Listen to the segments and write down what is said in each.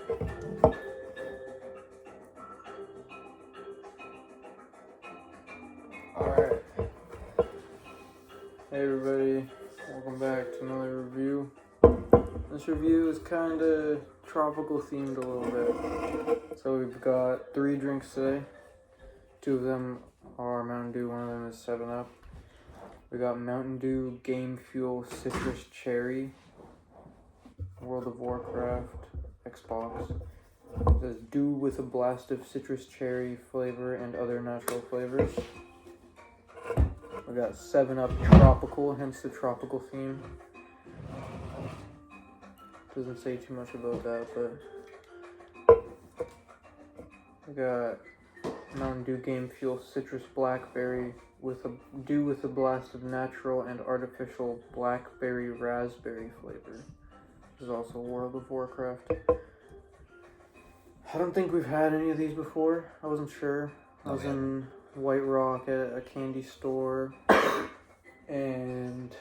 Alright. Hey everybody, welcome back to another review. This review is kind of tropical themed a little bit. So we've got 3 drinks today. 2 of them are Mountain Dew, one of them is 7-Up. We got Mountain Dew Game Fuel Citrus Cherry, World of Warcraft, Xbox. It says Dew with a blast of citrus cherry flavor and other natural flavors. We got 7-Up Tropical, hence the tropical theme. Doesn't say too much about that, but we got Mountain Dew Game Fuel Citrus Blackberry with a blast of natural and artificial blackberry raspberry flavor. This is also World of Warcraft. I don't think we've had any of these before. I wasn't sure. I was in White Rock at a candy store, and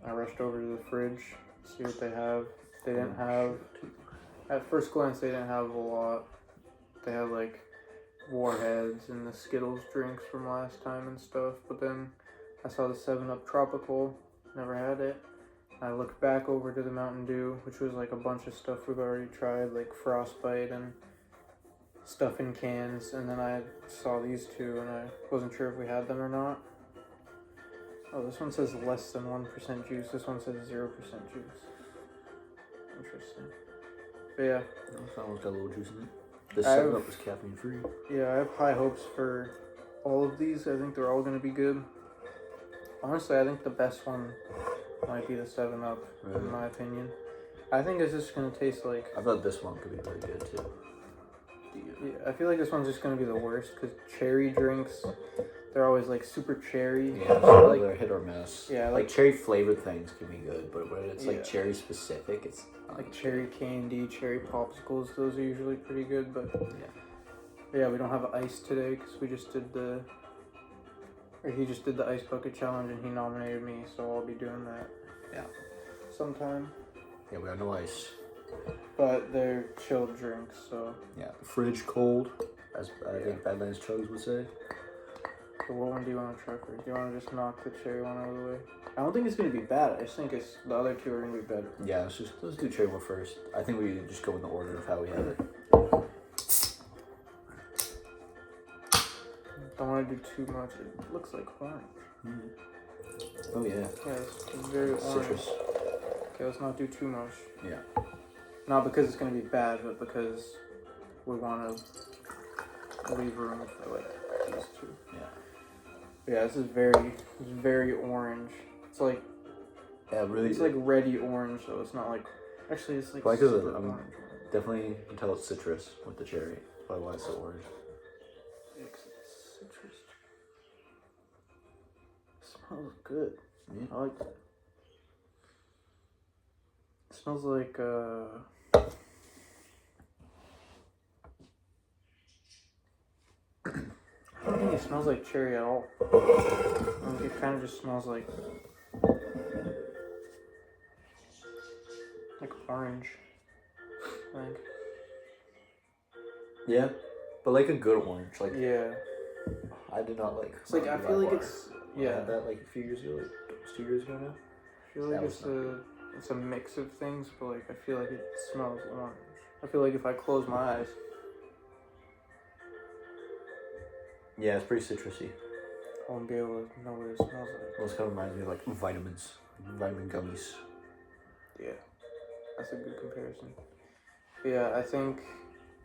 I rushed over to the fridge to see what they have. They didn't have, at first glance, they didn't have a lot. They had like Warheads and the Skittles drinks from last time and stuff, but then I saw the 7-Up Tropical, never had it. I looked back over to the Mountain Dew, which was like a bunch of stuff we've already tried, like Frostbite and stuff in cans, and then I saw these 2 and I wasn't sure if we had them or not. Oh, this one says less than 1% juice, this one says 0% juice. Interesting. But yeah. That one's got a little juice in it. The 7-Up is caffeine free. Yeah, I have high hopes for all of these. I think they're all going to be good. Honestly, I think the best one might be the 7-Up, in my opinion. I think it's just going to taste like... I thought this one could be very good, too. Yeah, I feel like this one's just going to be the worst, because cherry drinks, they're always like super cherry. Yeah, so like, they're hit or miss. Yeah, like cherry flavored things can be good, but when it's like cherry specific, it's like cherry candy, cherry popsicles. Those are usually pretty good, but yeah, we don't have ice today because we just did he just did the ice bucket challenge and he nominated me, so I'll be doing that. Yeah, sometime. Yeah, we got no ice, but they're chilled drinks, so yeah, fridge cold, as I think Badlands Chugs would say. So what one do you want to try first? Do you want to just knock the cherry one out of the way? I don't think it's going to be bad. I just think the other 2 are going to be better. Yeah, let's do cherry one first. I think we just go in the order of how we have it. Don't want to do too much. It looks like orange. Oh yeah. Yeah, it's very orange. Citrus. Okay, let's not do too much. Yeah. Not because it's going to be bad, but because we want to leave room for like these 2. Yeah. Yeah, this is very orange. It's like, yeah, really. It's like reddy orange, so it's not like, actually it's like super orange. Definitely you can tell it's citrus with the cherry. Probably why it's so orange. It's citrus. It smells good. Yeah. I like that. It smells like I don't think it smells like cherry at all. It kind of just smells like orange, I think. Yeah, but like a good orange. Like yeah, I did not like. It's like I feel like it's I had that like a few years ago, like 2 years ago now. I feel like it's a mix of things, but like I feel like it smells orange. I feel like if I close my eyes. Yeah, it's pretty citrusy. I won't be able to know what it smells like. Well, this kind of reminds me of like vitamins, vitamin gummies. Yeah, that's a good comparison. Yeah, I think,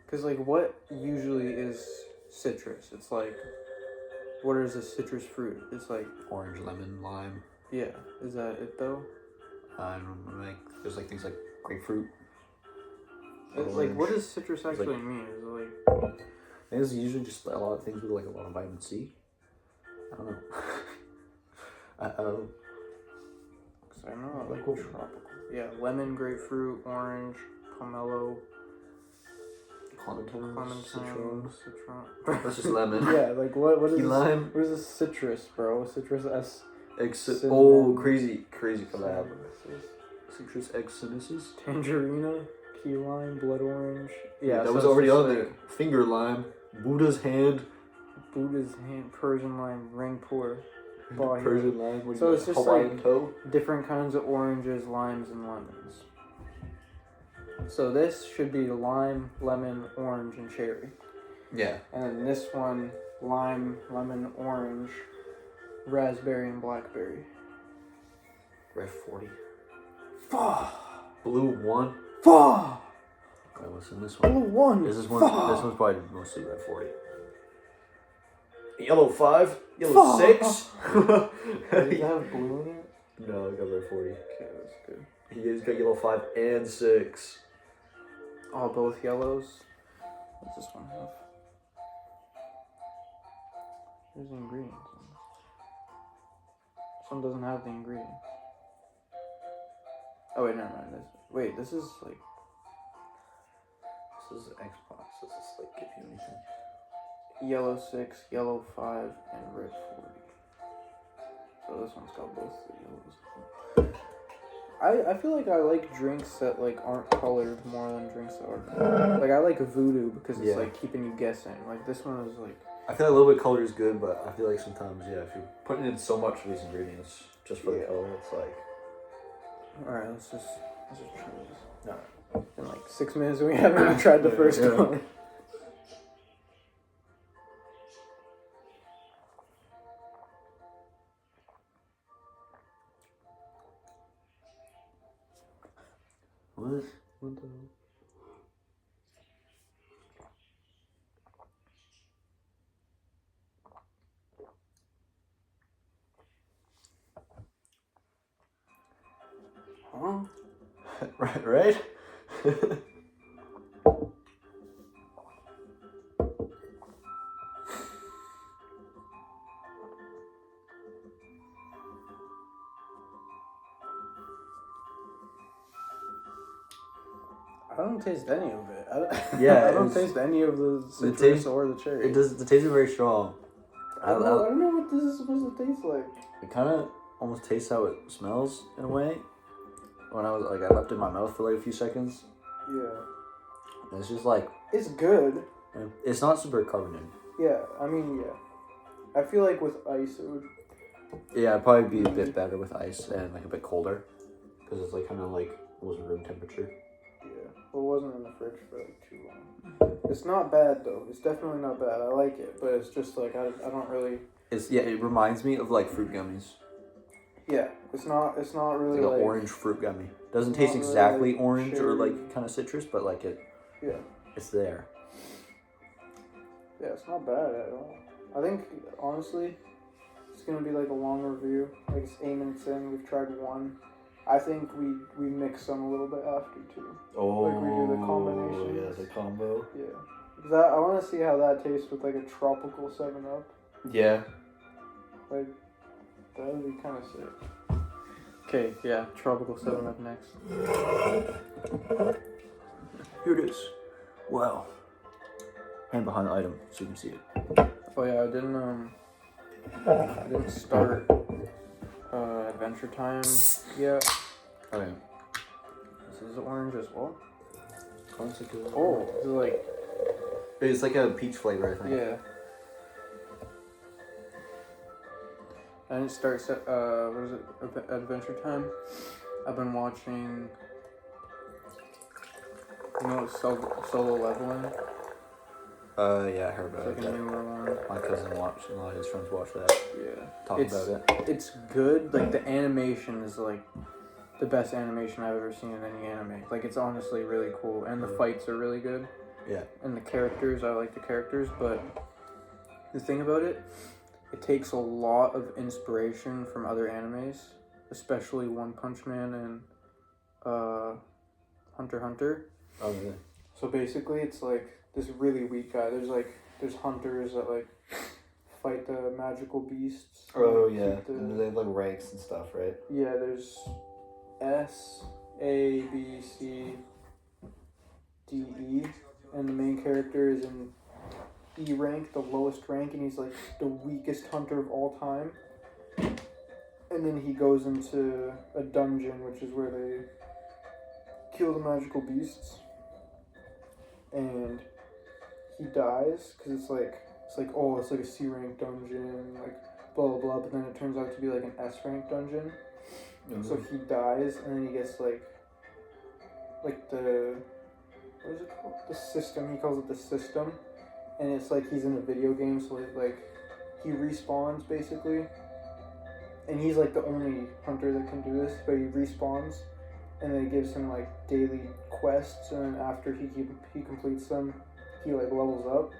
because like what usually is citrus? It's like, what is a citrus fruit? It's like Orange, lemon, lime. Yeah, is that it though? I don't know, like there's like things like grapefruit. It's like, what does citrus actually mean? Is it like? I think it's usually just a lot of things with like a lot of vitamin C. I don't know. I don't know. Cause I know I like tropical. Yeah, lemon, grapefruit, orange, pomelo, clementine, citron. That's just lemon. Yeah, like what is Key lime? What is this citrus, bro? Citrus S. Oh, crazy collab. Citrus exonuses. Tangerina. Key lime, blood orange. Yeah, that so was it's already just on like there. Finger lime, Buddha's hand, Buddha's hand, Persian lime, Rangpur, Bahi. Persian lime, what So do you it's got? just Hawaiian like- toe. Different kinds of oranges, limes, and lemons. So this should be lime, lemon, orange, and cherry. Yeah. And then this one, lime, lemon, orange, raspberry, and blackberry. Red 40. Fuh! Blue 1. Fuh! Wait, what's in this one? Blue one. This is one. Fuh! This one's probably mostly red 40. Yellow 5. Yellow Fuh! 6. Does it have blue in it? No, I got red 40. Okay, that's good. He's got yellow 5 and 6. Oh, both yellows. What's this one have? There's the ingredients. This one doesn't have the ingredients. Oh wait, never mind. This is like. This is Xbox. Does this like give you anything? Yellow 6, yellow 5, and red 40. So this one's got both the yellows. I feel like I like drinks that like aren't colored more than drinks that are colored. Like I like Voodoo because it's Yeah. like keeping you guessing. Like this one is like. I feel like a little bit of color is good, but I feel like sometimes, yeah, if you're putting in so much of these ingredients just for the Yeah. color, it's like. Alright, let's just try this. Alright. In like 6 minutes and we haven't even tried the first Yeah. one. What? What the? Huh? Right? I don't taste any of it. Yeah, I don't it's- taste any of the citrus taste- or the cherry. It does. The taste is very strong. I don't know what this is supposed to taste like. It kind of almost tastes how it smells in a way. When I was like, I left it in my mouth for like a few seconds. Yeah. And it's just like, It's good. it's not super carbonated. Yeah, I mean, yeah. I feel like with ice it would. Yeah, it'd probably be a bit better with ice and like a bit colder, because it's like kind of like wasn't room temperature. Yeah. Well, it wasn't in the fridge for like too long. It's not bad though. It's definitely not bad. I like it, but it's just like I don't really. It reminds me of like fruit gummies. Yeah, it's not really Like like an orange fruit gummy. Doesn't It's taste not really, exactly like, orange or cherry. like kind of citrus, but like Yeah. it's there. Yeah, it's not bad at all. I think honestly, it's gonna be like a long review. Like it's 8 minutes in, we've tried one. I think we mix some a little bit after too. Oh, Like we do the combinations. Yeah, the combo. Yeah, because I want to see how that tastes with like a tropical 7-Up. Yeah. Like that would be kind of sick. Okay, yeah, tropical 7-Up next. Here it is. Wow. Hand behind the item so you can see it. Oh yeah, I didn't start Adventure Time yet. Okay. This is orange as well. Oh, Oh, this is like it's like a peach flavor, I think. yeah. I didn't start what is it? Adventure Time. I've been watching. You know, solo leveling. Yeah, I heard It's about like a it. newer one. My cousin watched, a lot of his friends watched that. Yeah. Talk It's- about it. It's good. Like the animation is like the best animation I've ever seen in any anime. Like it's honestly really cool, and the fights are really good. Yeah. And the characters, I like the characters, but the thing about it, it takes a lot of inspiration from other animes, especially One Punch Man and Hunter x Hunter. Oh, really? So basically, it's like this really weak guy. There's hunters that like fight the magical beasts. Oh, and yeah. keep the- And they have like ranks and stuff, right? yeah, there's S, A, B, C, D, E, and the main character is in E rank, the lowest rank, and he's like the weakest hunter of all time. And then he goes into a dungeon, which is where they kill the magical beasts. and he dies because it's like it's like a C rank dungeon, like blah blah blah. But then it turns out to be like an S rank dungeon. So he dies, and then he gets like the what is it called? The system. He calls it the system, and it's like he's in a video game, so like he respawns basically, and he's like the only hunter that can do this. But he respawns, and then it gives him like daily quests, and then after he completes them, he like levels up.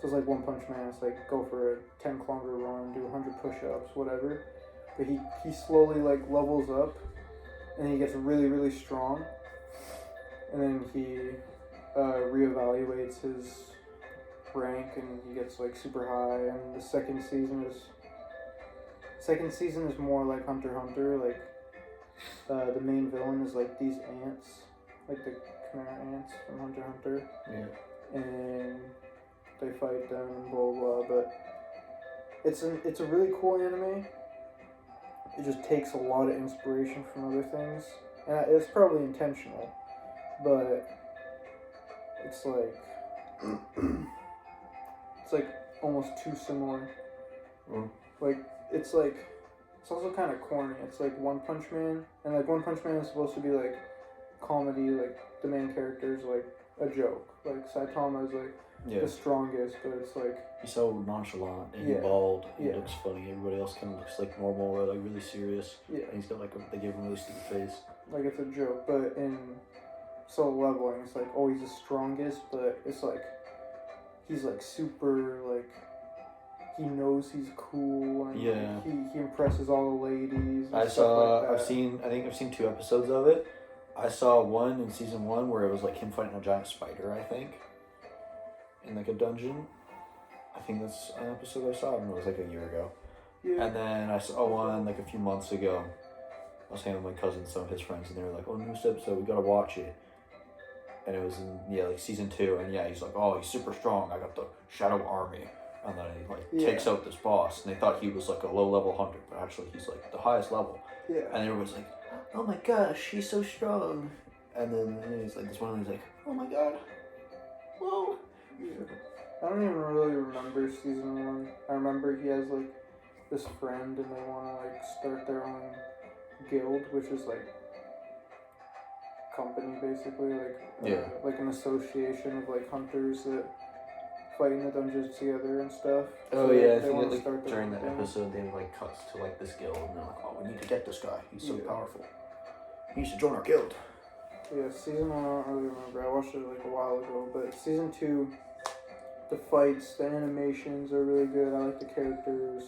So it's like One Punch Man. It's like go for a 10-kilometer run, do 100 push-ups, whatever. But he slowly like levels up, and he gets really really strong, and then he reevaluates his rank, and he gets like super high. And the second season is more like Hunter x Hunter. Like the main villain is like these ants, like the Chimera ants from Hunter x Hunter. Yeah. And they fight them and blah blah. But it's a really cool anime. It just takes a lot of inspiration from other things, and it's probably intentional, but it's like almost too similar. Like it's also kind of corny. It's like One Punch Man, and like One Punch Man is supposed to be like comedy, like the main character is like a joke. Like Saitama is like the strongest, but it's like he's so nonchalant and bald. He looks funny. Everybody else kind of looks like normal or like really serious. Yeah. And he's got like they gave him a really stupid face. Like it's a joke, but in Solo Leveling, it's like he's the strongest, but it's like he's like super like he knows he's cool and he impresses all the ladies. And I've seen 2 episodes of it. I saw one in season 1 where it was like him fighting a giant spider, I think, in like a dungeon. I think that's an episode I saw. I don't know, it was like a year ago. Yeah. And then I saw one like a few months ago. I was hanging with my cousin, some of his friends, and they were like, "Oh, newest episode, we gotta watch it." And it was in like season 2, and he's like, "Oh, he's super strong. I got the Shadow Army." And then he like takes out this boss, and they thought he was like a low-level hunter, but actually he's like the highest level. Yeah. And everyone's like, "Oh my gosh, he's so strong." And then he's like, this one, he's like, "Oh my god, whoa." Yeah. I don't even really remember season 1. I remember he has like this friend, and they want to like start their own guild, which is like company basically, like an association of like hunters that fight in the dungeons together and stuff. Oh so yeah, I think like during that episode they like cuts to like this guild, and they're like, "Oh, we need to get this guy. He's so powerful. He needs to join our guild." Yeah, season 1 I don't really remember. I watched it like a while ago, but season 2, the fights, the animations are really good. I like the characters.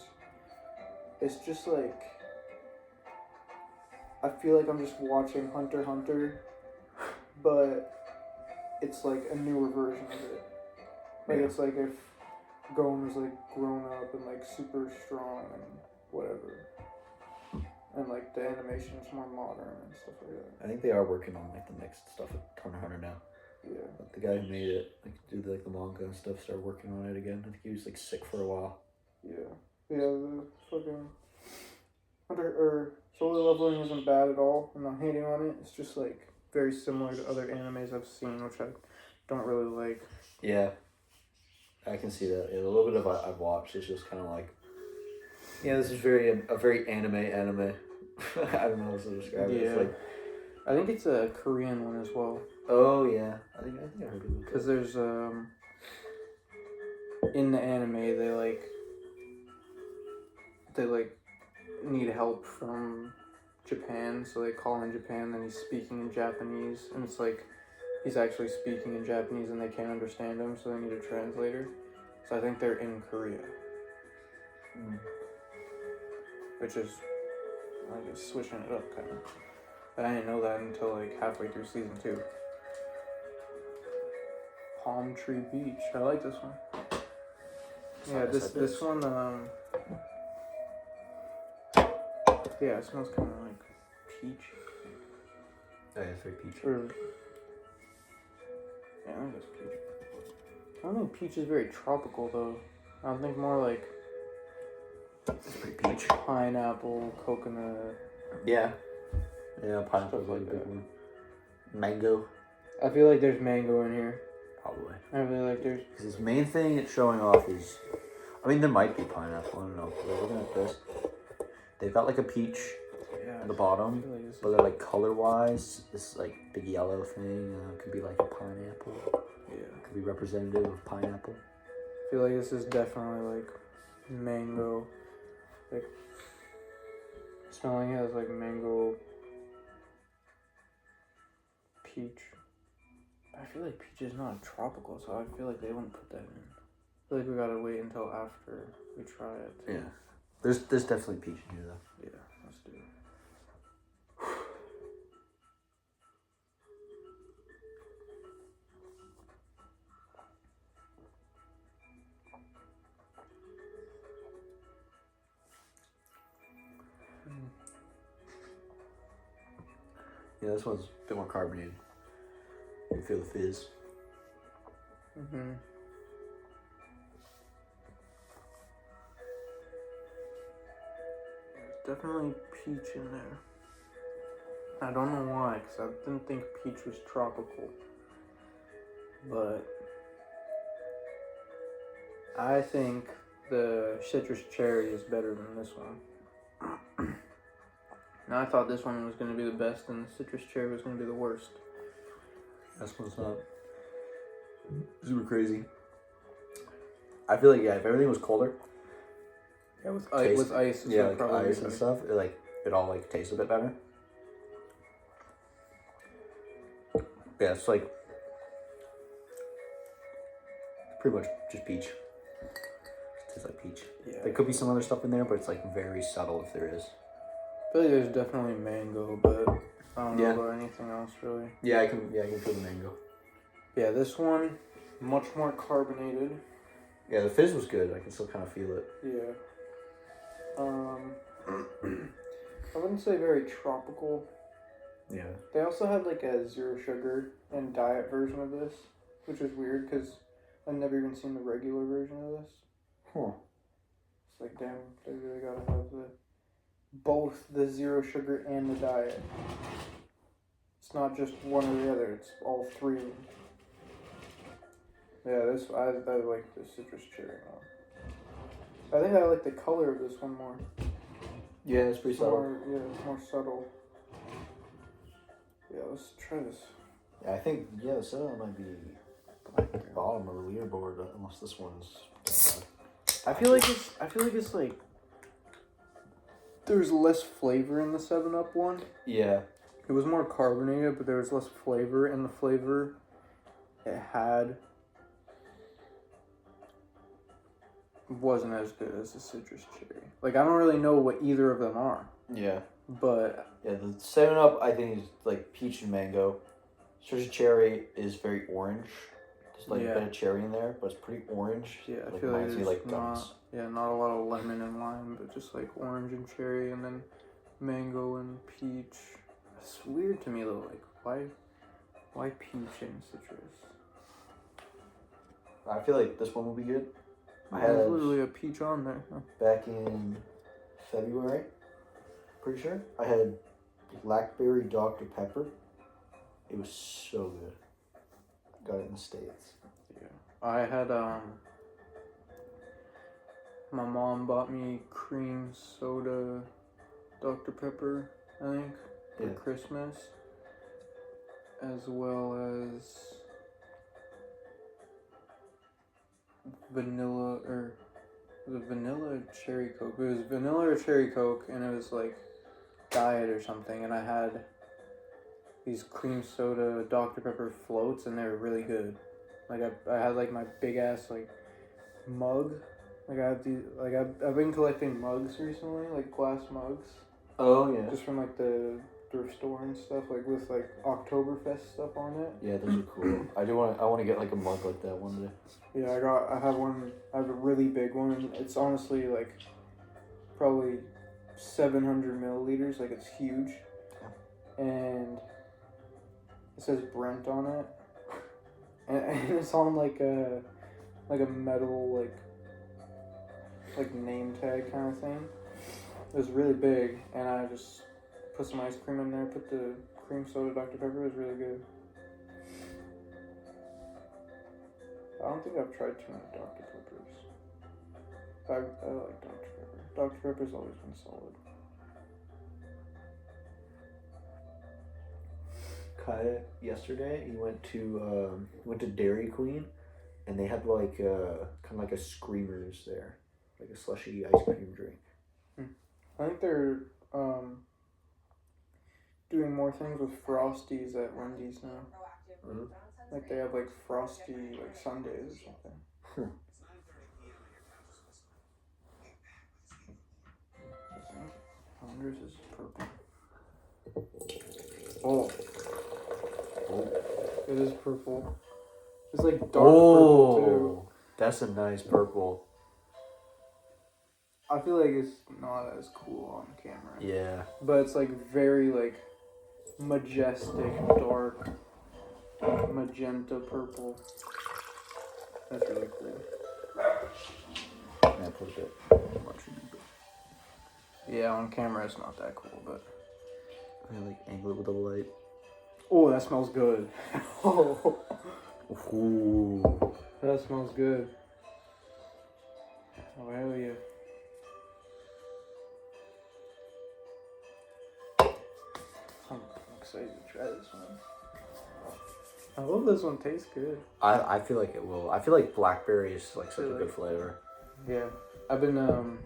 It's just like I feel like I'm just watching Hunter x Hunter, but it's like a newer version of it. Like it's like if Gon was like grown up and like super strong and whatever, and like the animation's more modern and stuff like that. I think they are working on like the next stuff at Hunter x Hunter now. Yeah. Like, the guy who made it, like do the manga and stuff, started working on it again. I think he was like sick for a while. Yeah. Yeah. The fucking Solo Leveling isn't bad at all. I'm not hating on it. It's just like very similar to other animes I've seen, which I don't really like. Yeah, I can see that. Yeah, a little bit of I've watched. It's just kind of like, this is a very anime. I don't know how to describe it. It's like, I think it's a Korean one as well. Oh yeah, I think I heard of it. Because there's in the anime they need help from Japan, so they call in Japan, then he's speaking in Japanese, and it's like he's actually speaking in Japanese and they can't understand him, so they need a translator. So I think they're in Korea. Which is, I guess, switching it up kind of. But I didn't know that until like halfway through season 2. Palm Tree Beach. I like this one. Yeah, this one, yeah, it smells kind of like peach. Oh, yeah, it's very peach. Yeah, I think it's peach. I don't think peach is very tropical though. I don't think more like it's pretty peach. Pineapple, coconut. Yeah, pineapple's like a big one. Mango. I feel like there's mango in here. Probably. I really like theirs. Because his main thing it's showing off is, I mean, there might be pineapple. I don't know. But looking at this, they've got like a peach Yeah. at the bottom, I feel like this but is, they're like color-wise, this like big yellow thing could be like a pineapple. yeah. Could be representative of pineapple. I feel like this is definitely like mango. Like smelling it has like mango, peach. I feel like peach is not tropical, so I feel like they wouldn't put that in. I feel like we gotta wait until after we try it. Yeah. There's definitely peach in here though. Yeah, let's do it. Yeah, this one's a bit more carbonated. You can feel the fizz. Mm-hmm. There's definitely peach in there. I don't know why, because I didn't think peach was tropical. But I think the citrus cherry is better than this one. Now I thought this one was going to be the best and the citrus cherry was going to be the worst. This one's not super crazy. I feel like, yeah, if everything was colder, Yeah, with Taste- ice. yeah, like ice and stuff, it all like tastes a bit better. Yeah, it's like pretty much just peach. It tastes like peach. Yeah. There could be some other stuff in there, but it's like very subtle if there is. I feel like there's definitely mango, but I don't know Yeah. about anything else really. Yeah, I can feel the mango. Yeah, this one, much more carbonated. Yeah, the fizz was good. I can still kind of feel it. Yeah. I wouldn't say very tropical. Yeah. They also had like a zero sugar and diet version of this, which is weird because I've never even seen the regular version of this. Huh. It's like, damn, they really gotta have both the zero sugar and the diet. It's not just one or the other, it's all three of them. Yeah, I like the citrus cherry more. I think I like the color of this one more. Yeah, it's pretty subtle. It's more subtle. Yeah, let's try this. Yeah, I think the soda might be bottom of the leaderboard unless this one's. I feel like it's like there's less flavor in the 7-Up one. Yeah. It was more carbonated, but there was less flavor, and the flavor it had wasn't as good as the citrus cherry. Like, I don't really know what either of them are, Yeah. but Yeah, the 7-Up I think is like peach and mango. Citrus cherry is very orange. There's like a bit of cherry in there, but it's pretty orange. yeah, I like, feel like reminds me there's like gummies. not a lot of lemon and lime, but just like orange and cherry, and then mango and peach. It's weird to me though, like why peach and citrus? I feel like this one will be good. There's literally a peach on there. Huh? Back in February, pretty sure, I had blackberry Dr. Pepper. It was so good. Got it in the States. Yeah. I had my mom bought me cream soda Dr. Pepper, I think, for Christmas. As well as vanilla cherry Coke. It was vanilla or cherry Coke, and it was like diet or something, and I had these cream soda Dr. Pepper floats, and they were really good. Like I had like my big ass like mug. Like I have these, like I've been collecting mugs recently, like glass mugs. Oh yeah. Just from like the thrift store and stuff, like with like Oktoberfest stuff on it. Yeah, those are cool. I want to get like a mug like that one day. Yeah, I have a really big one. It's honestly like probably 700 milliliters, like it's huge. And it says Brent on it. And it's on like a metal like name tag kind of thing. It was really big, and I just put some ice cream in there, put the cream soda Dr. Pepper. It was really good. I don't think I've tried too many Dr. Peppers. I like Dr. Pepper. Dr. Pepper's always been solid. Kaya yesterday he went to Dairy Queen, and they had like kind of like a Screamers there, like a slushy ice cream drink. I think they're doing more things with Frosties at Wendy's now. Mhm. Like they have like Frosty like Sundays or something. I wonder if this is purple. Oh. It is purple. It's like dark purple too. That's a nice purple. I feel like it's not as cool on camera. Yeah. But it's like very like majestic, dark, magenta purple. That's really cool. Yeah, put a bit. Yeah, on camera it's not that cool, but I like angle it with the light. oh, that smells good. Oh, Ooh. that smells good. Oh hell yeah. I'm excited to try this one. I hope this one tastes good. I feel like it will. I feel like blackberry is like such a Really? good flavor. Yeah, I've been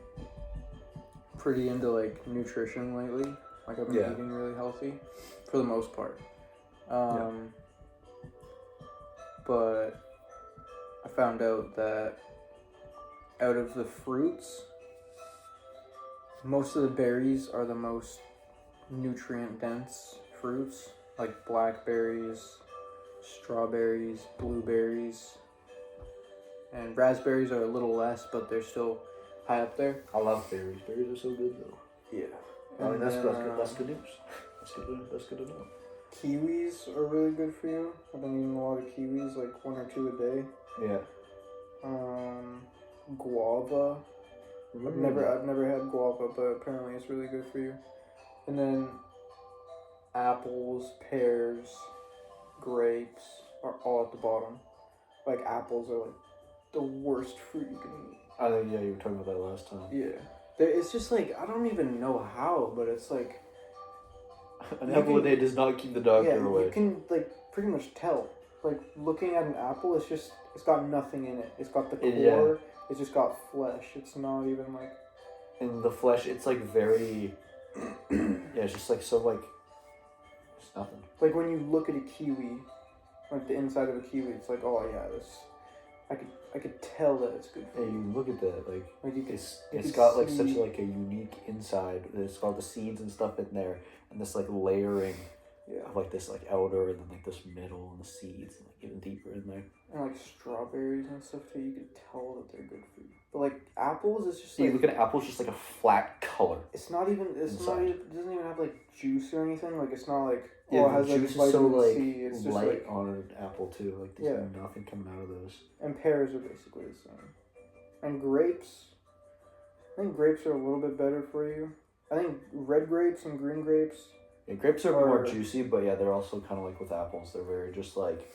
pretty into like nutrition lately. Like I've been Yeah. eating really healthy for the most part. But I found out that out of the fruits, most of the berries are the most nutrient dense fruits, like blackberries, strawberries, blueberries, and raspberries are a little less, but they're still high up there. I love berries. Berries are so good though. Yeah. I mean, that's then, good. That's good news. That's good to know. Kiwis are really good for you. I've been eating a lot of kiwis, like 1 or 2 a day. Yeah. Guava. I've never had guava, but apparently it's really good for you. And then apples, pears, grapes are all at the bottom. Like apples are like the worst fruit you can eat. I think you were talking about that last time. Yeah. It's just like, I don't even know how, but it's like... An apple a day does not keep the doctor away. You can like pretty much tell. Like looking at an apple, it's got nothing in it. It's got the core. Yeah. It's just got flesh. It's not even like... And the flesh, it's like very... yeah, it's just like so like... It's nothing. Like when you look at a kiwi, like the inside of a kiwi, it's like, oh yeah, this... I could tell that it's good for Yeah, you look at that, like you can, it's got like such like a unique inside. It's got the seeds and stuff in there, and this like layering of like this like outer and then like this middle and the seeds and like even deeper in there. And like strawberries and stuff too, you can tell that they're good for you. But like apples, it's just So like... you look at apples, just like a flat color. It's not even... It doesn't even have like juice or anything. Like it's not like... Yeah, it has the like juice is so vitamin like C. It's just light like... on an apple too. Like there's nothing coming out of those. And pears are basically the same. And grapes, I think grapes are a little bit better for you. I think red grapes and green grapes. Yeah, grapes are more juicy, but yeah, they're also kind of like with apples. They're very just like,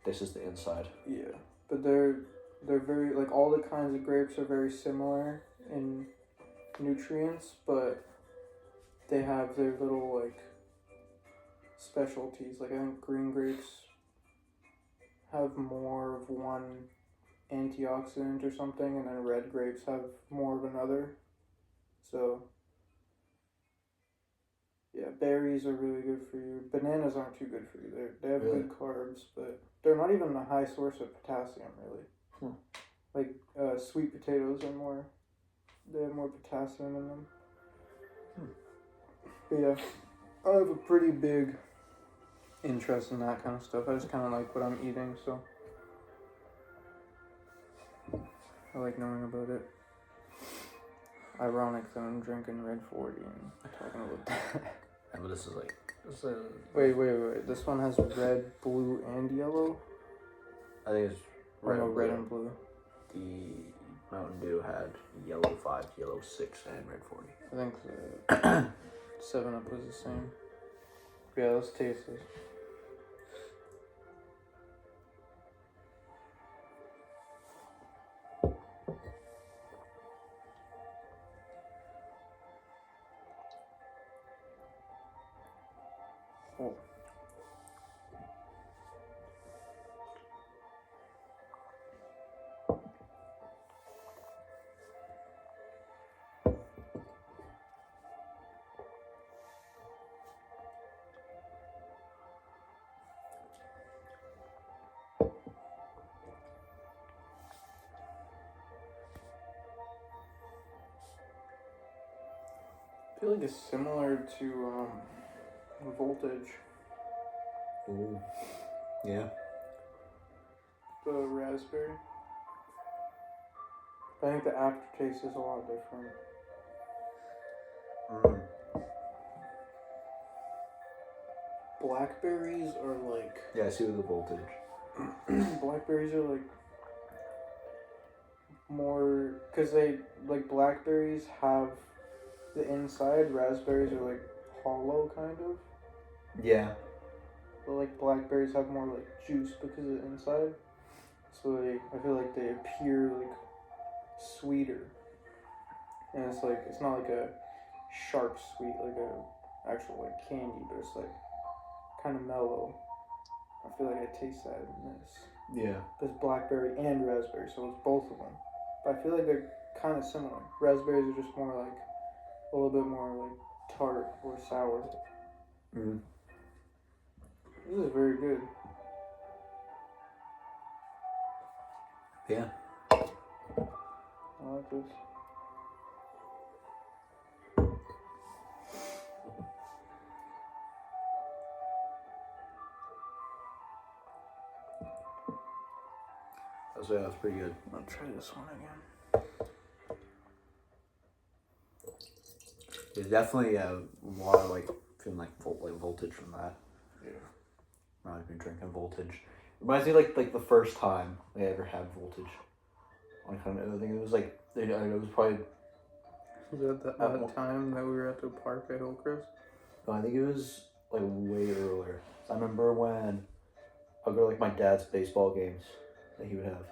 this is the inside. Yeah, but they're very, like all the kinds of grapes are very similar in nutrients, but they have their little like specialties. Like I think green grapes have more of one antioxidant or something, and then red grapes have more of another. So yeah, berries are really good for you. Bananas aren't too good for you. They have Really? good carbs, but they're not even a high source of potassium really. Like sweet potatoes are more. They have more potassium in them. But yeah, I have a pretty big interest in that kind of stuff. I just kind of like what I'm eating, so I like knowing about it. Ironic that I'm drinking Red 40 and talking about that. Yeah, but this is like... Wait. This one has red, blue, and yellow? I think it's Or no, red and blue. The Mountain Dew had yellow 5, yellow 6, and red 40. I think the 7-Up was the same. Yeah, let's taste this. feel like it's similar to Voltage, Ooh. Yeah. the raspberry. I think the aftertaste is a lot different. Mm. Blackberries are like Yeah, I see with the voltage. blackberries are like more because they like blackberries have the inside. Raspberries are like hollow kind of. Yeah. But like blackberries have more like juice because of the inside. So I feel like they appear like sweeter. And it's like it's not like a sharp sweet like a actual like candy, but it's like kind of mellow. I feel like I taste that in this. Yeah. It's blackberry and raspberry, so it's both of them. But I feel like they're kind of similar. Raspberries are just more like a little bit more like tart or sour. Mm. This is very good. Yeah. I like this. That's pretty good. I'll try this one again. There's definitely a lot of like feeling like voltage from that. Yeah. I've been drinking voltage. Reminds me like the first time I ever had voltage. I think it was like it was probably. Was that that time that we were at the park at Hillcrest? No, I think it was like way earlier. I remember when I'd go to like my dad's baseball games that he would have,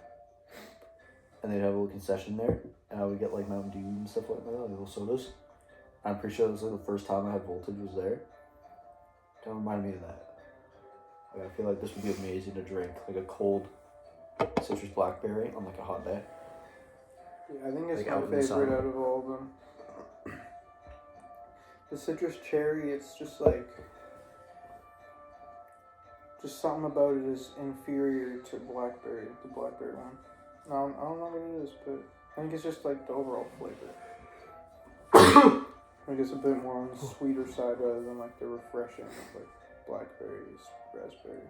and they'd have a little concession there, and I would get like Mountain Dew and stuff like that, like little sodas. I'm pretty sure it was like the first time I had voltage was there. Don't remind me of that. Like, I feel like this would be amazing to drink, like a cold citrus blackberry on like a hot day. Yeah, I think it's Like my out in the sun. favorite out of all of them. The citrus cherry, it's just like something about it is inferior to blackberry, the blackberry one. I don't know what it is, but I think it's just like the overall flavor. I think it's a bit more on the sweeter side rather than like the refreshing of like blackberries, raspberry.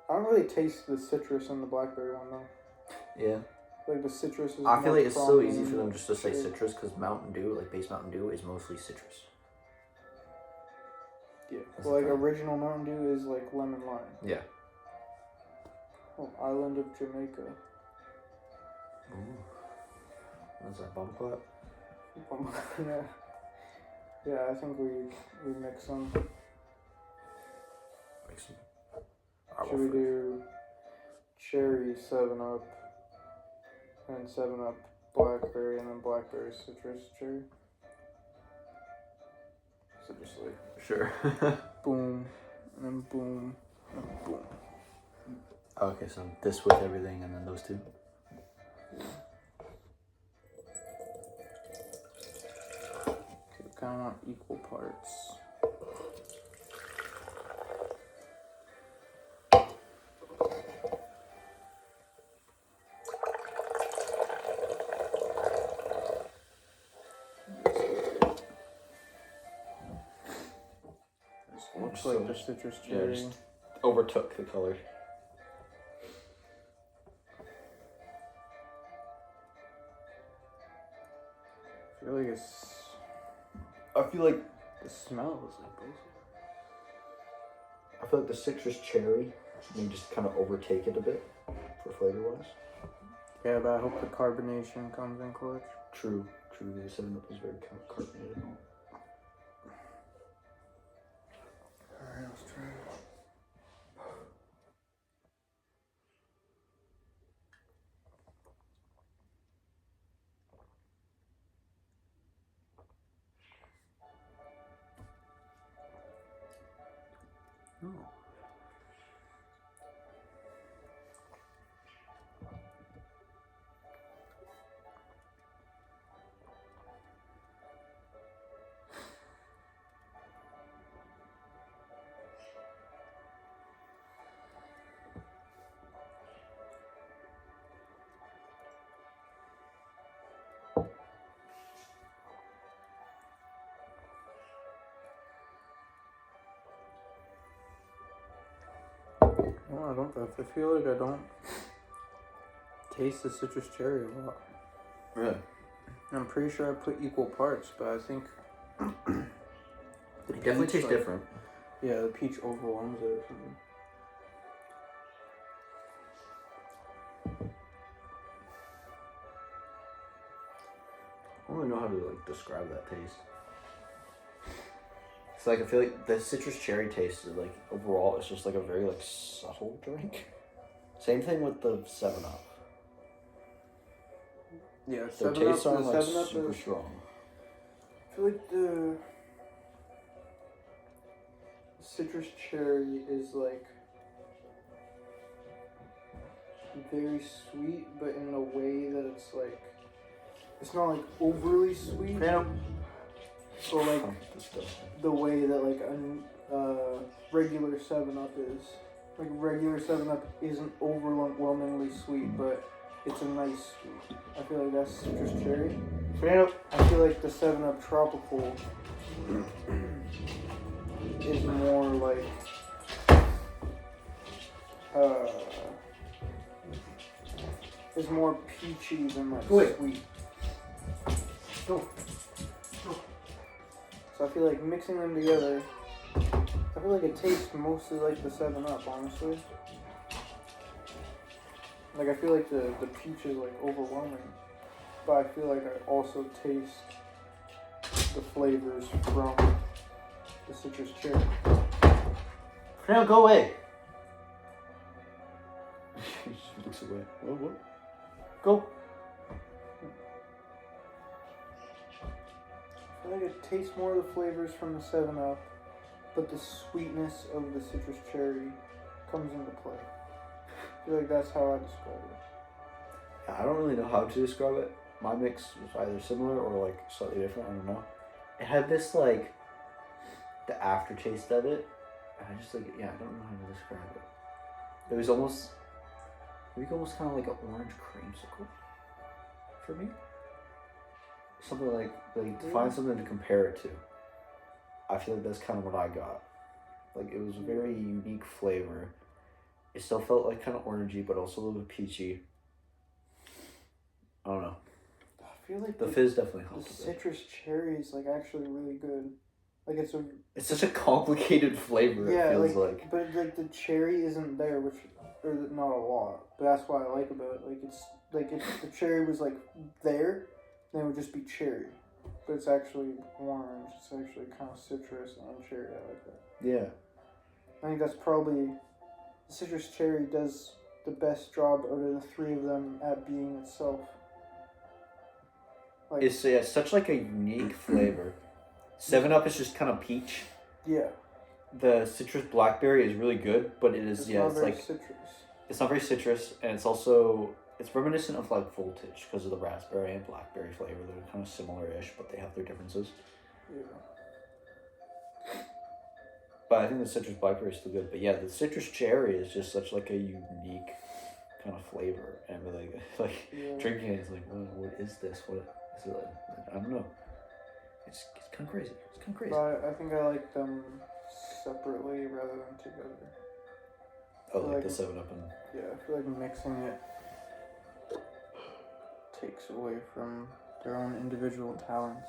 I don't really taste the citrus in the blackberry one though. Yeah. Like the citrus is. I feel like it's so easy prominent for them just to say cherry. citrus because Mountain Dew, like base Mountain Dew, is mostly citrus. Yeah. That's Well, like the thing. original Mountain Dew is like lemon lime. Yeah. Oh, island of Jamaica. Ooh. What's that, bubble clap? Yeah. Yeah, I think we mix them. Like some. Should we do cherry 7-Up and 7-Up blackberry and then blackberry citrus cherry? So just like Sure. boom and then boom and boom. Okay, so this with everything and then those two? So we kind of want equal parts. Looks like the citrus cherry. Yeah, just overtook the color. I feel like it's. I feel like The smell is like both. I feel like the citrus cherry may just kind of overtake it a bit for flavor wise. Yeah, but I hope the carbonation comes in clutch. True. The 7-Up is very carbonated. Alright, let's try it. Oh. No, I don't. I feel like I don't taste the citrus cherry a lot. Really? I'm pretty sure I put equal parts, but I think It definitely peach, tastes like- different. Yeah, the peach overwhelms it or something. I don't really know how to like describe that taste. It's like I feel like the citrus cherry taste is like overall it's just like a very like subtle drink. Same thing with the 7-Up. Yeah, Their 7 tastes Up, aren't the like 7 Up super is, strong. I feel like the citrus cherry is like very sweet, but in a way that it's like, it's not like overly sweet. Yeah. So like This stuff. the way that like a regular 7-Up is. Like regular 7-Up isn't overwhelmingly sweet, but it's a nice sweet. I feel like that's citrus cherry. Yep. I feel like the 7-Up tropical is more like is more peachy than like Wait. sweet. So I feel like mixing them together, I feel like it tastes mostly like the 7-Up, honestly. Like I feel like the peach is like overwhelming, but I feel like I also taste the flavors from the citrus cherry. Now go away. He just looks away. What? Go. I feel like it tastes more of the flavors from the 7-Up, but the sweetness of the citrus cherry comes into play. I feel like that's how I describe it. I don't really know how to describe it. My mix was either similar or like slightly different. I don't know. It had this like the aftertaste of it. I just like I don't know how to describe it. It was almost almost kind of like an orange creamsicle for me. Something like to find something to compare it to. I feel like that's kind of what I got. Like it was a very unique flavor. It still felt like kind of orangey, but also a little bit peachy. I don't know. I feel like The fizz definitely the helped a bit. citrus cherry is like actually really good. Like It's such a complicated flavor. yeah, It feels like. but like the cherry isn't there, or not a lot. But that's what I like about it. Like it's like if the cherry was like there, then it would just be cherry. But it's actually orange. It's actually kind of citrus and cherry. I like that. Yeah. I think that's probably the citrus cherry does the best job out of the three of them at being itself. Like It's such like a unique flavor. 7-Up is just kind of peach. yeah, The citrus blackberry is really good, but it is it's it's not very like citrus. it's not very citrus, and it's reminiscent of like Voltage because of the raspberry and blackberry flavor. They're kind of similar-ish, but they have their differences. Yeah. But I think the citrus blackberry is still good. But yeah, the citrus cherry is just such like a unique kind of flavor, and like Yeah. drinking it is like, what is this? What is it? Like, I don't know. It's kind of crazy. It's kind of crazy. But I think I like them separately rather than together. Oh, like like- the 7-Up and Yeah, I feel like mixing it takes away from their own individual talents.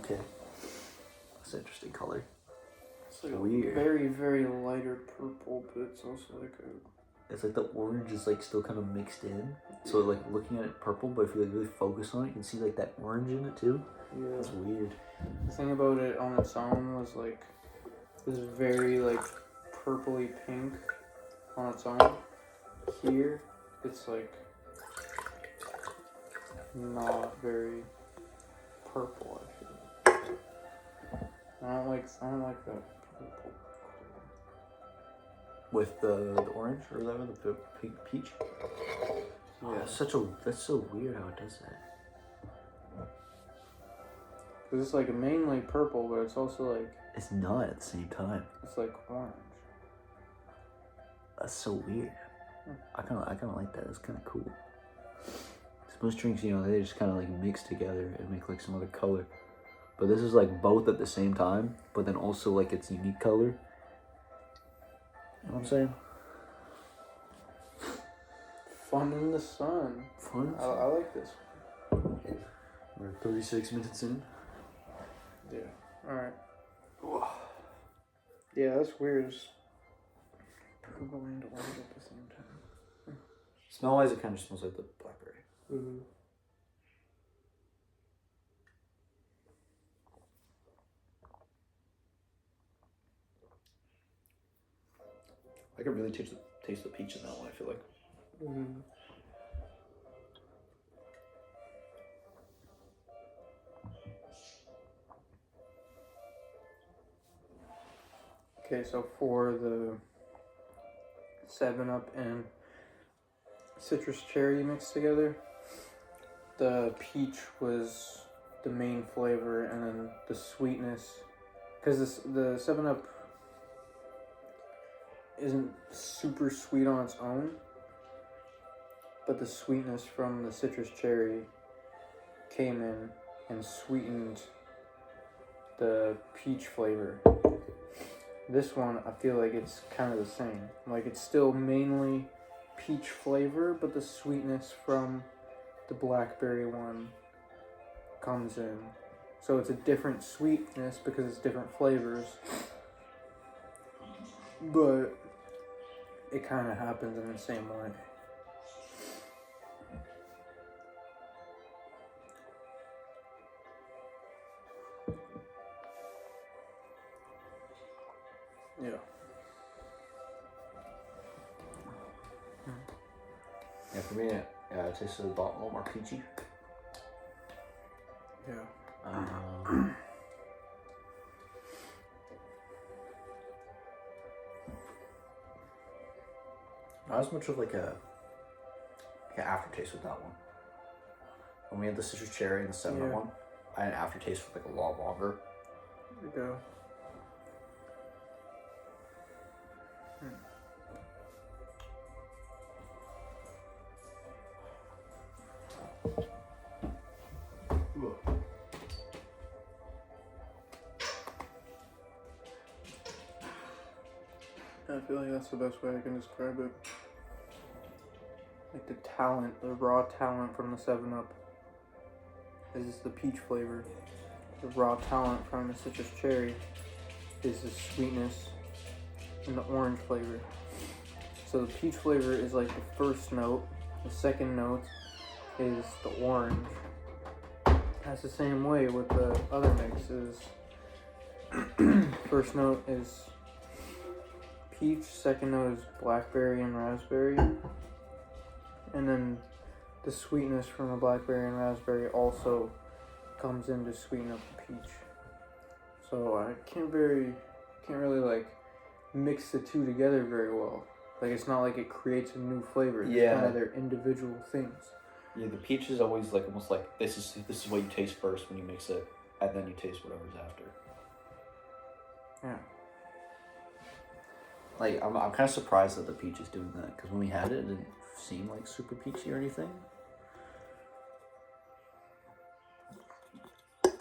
okay. That's an interesting color. It's like Weird. a very, very lighter purple, but it's also like a It's like the orange is like still kind of mixed in. So like looking at it purple, but if you like really focus on it, you can see like that orange in it too. yeah. That's weird. The thing about it on its own was like it was very like purpley pink on its own. Here, it's like not very purple. I feel. I don't like that purple. With the orange or whatever, the pink peach. Oh, Yeah. that's so weird how it does that. Cause it's like mainly purple, but it's also like It's not at the same time. it's like orange. That's so weird. I kind of like that. It's kind of cool. Most drinks, you know, they just kind of like mix together and make like some other color. But this is like both at the same time, but then also like its unique color. You know what I'm saying? Fun in the sun. Fun. I like this. We're 36 minutes in. Yeah. All right. Yeah, that's weird. It's purple and orange at the same time. Smell wise, it kind of smells like the blackberry. Mm-hmm. I can really taste the peach in that one, I feel like. Mm-hmm. Okay, so for the 7-Up and citrus cherry mixed together, the peach was the main flavor, and then the sweetness, because the 7-Up isn't super sweet on its own, but the sweetness from the citrus cherry came in and sweetened the peach flavor. This one, I feel like it's kind of the same. Like, it's still mainly peach flavor, but the sweetness from the blackberry one comes in. So it's a different sweetness because it's different flavors. But it kind of happens in the same way. Yeah. Yeah, for me, it tastes a lot more peachy. Yeah. Not as much of like an aftertaste with that one. When we had the citrus cherry and the 7-Up one, I had an aftertaste for like a lot longer. There you go. I feel like that's the best way I can describe it. Like the talent, the raw talent from the 7-Up is the peach flavor. The raw talent from the citrus cherry is the sweetness and the orange flavor. So the peach flavor is like the first note. The second note is the orange. That's the same way with the other mixes. First note is peach, second note is blackberry and raspberry. And then the sweetness from the blackberry and raspberry also comes in to sweeten up the peach. So I can't really like mix the two together very well. Like, it's not like it creates a new flavor. It's kind of their individual things. Yeah, the peach is always like almost like this is what you taste first when you mix it, and then you taste whatever's after. Yeah. Like I'm kind of surprised that the peach is doing that, because when we had it, it didn't seem like super peachy or anything. But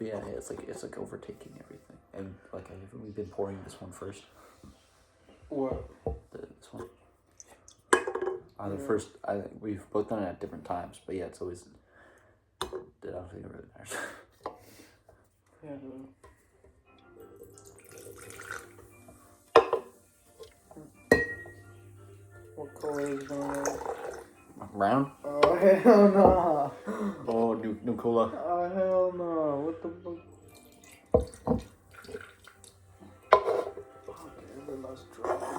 yeah, it's like overtaking everything. And like, haven't we been pouring this one first? What? This one. The first, we've both done it at different times, but yeah, it's always. I don't think it really matters. Yeah. What color is going on? Brown? Oh, hell no. Oh, new cola. Oh, hell no. What the fuck? Okay, everyone's dropping.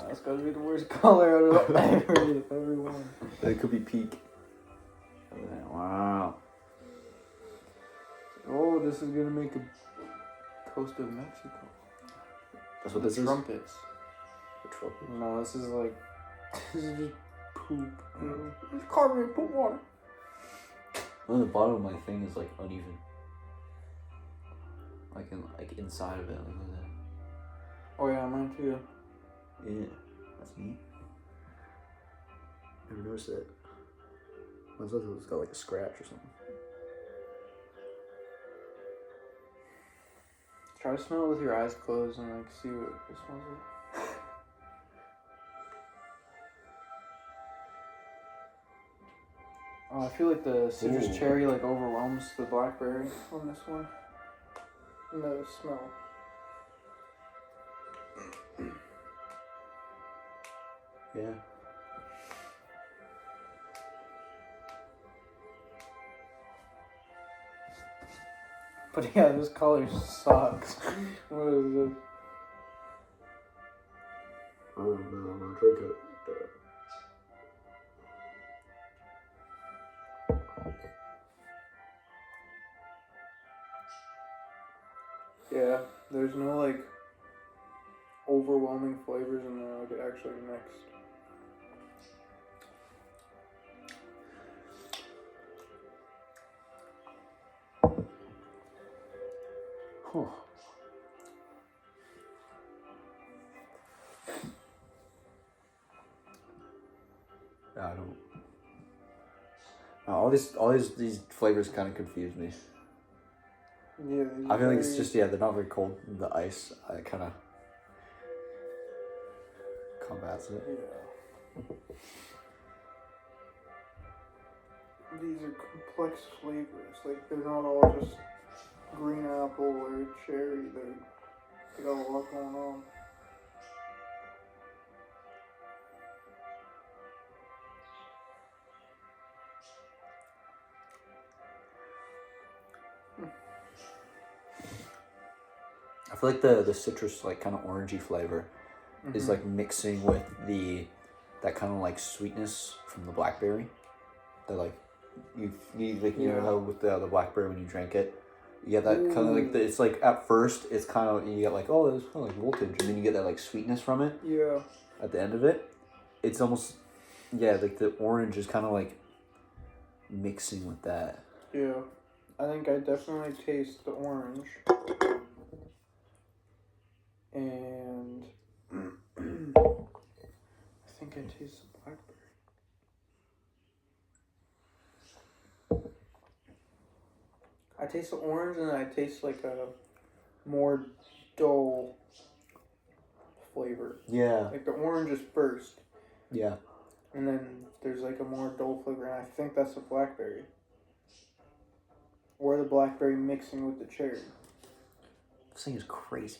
That's gotta be the worst color out of everyone. It could be peak. Wow. Oh, this is gonna make a toast of Mexico. That's what The this is? trumpets. The trumpet. No, this is like this is just poop. It's carbonated poop water. Well, the bottom of my thing is like uneven. Like inside of it, like that. Oh yeah, mine too. Yeah, that's neat. Never noticed that. I thought it was got like a scratch or something. Try to smell it with your eyes closed and like see what it smells like. Oh, I feel like the citrus Ooh. cherry like overwhelms the blackberry on this one. And the smell. Yeah. But yeah, this color sucks. What is this? I don't know. I'm gonna drink it. Yeah, there's no like overwhelming flavors in there, like it actually mixed. Huh. I don't. All these flavors kind of confuse me. Yeah, I feel like it's just they're not very cold. The ice, kind of combats it. Yeah. These are complex flavors. Like they're not all just green apple or cherry. They got a lot going on. I feel like the citrus like kind of orangey flavor is like mixing with that kind of like sweetness from the blackberry. That like you know how with the blackberry when you drink it, you get that kind of like it's like at first it's kind of you get like oh there's kind of like voltage and then you get that like sweetness from it. Yeah. At the end of it, it's almost like the orange is kind of like mixing with that. Yeah. I think I definitely taste the orange. And I think I taste the blackberry. I taste the orange and I taste like a more dull flavor. Yeah. Like the orange is first. Yeah. And then there's like a more dull flavor, and I think that's the blackberry. Or the blackberry mixing with the cherry. This thing is crazy.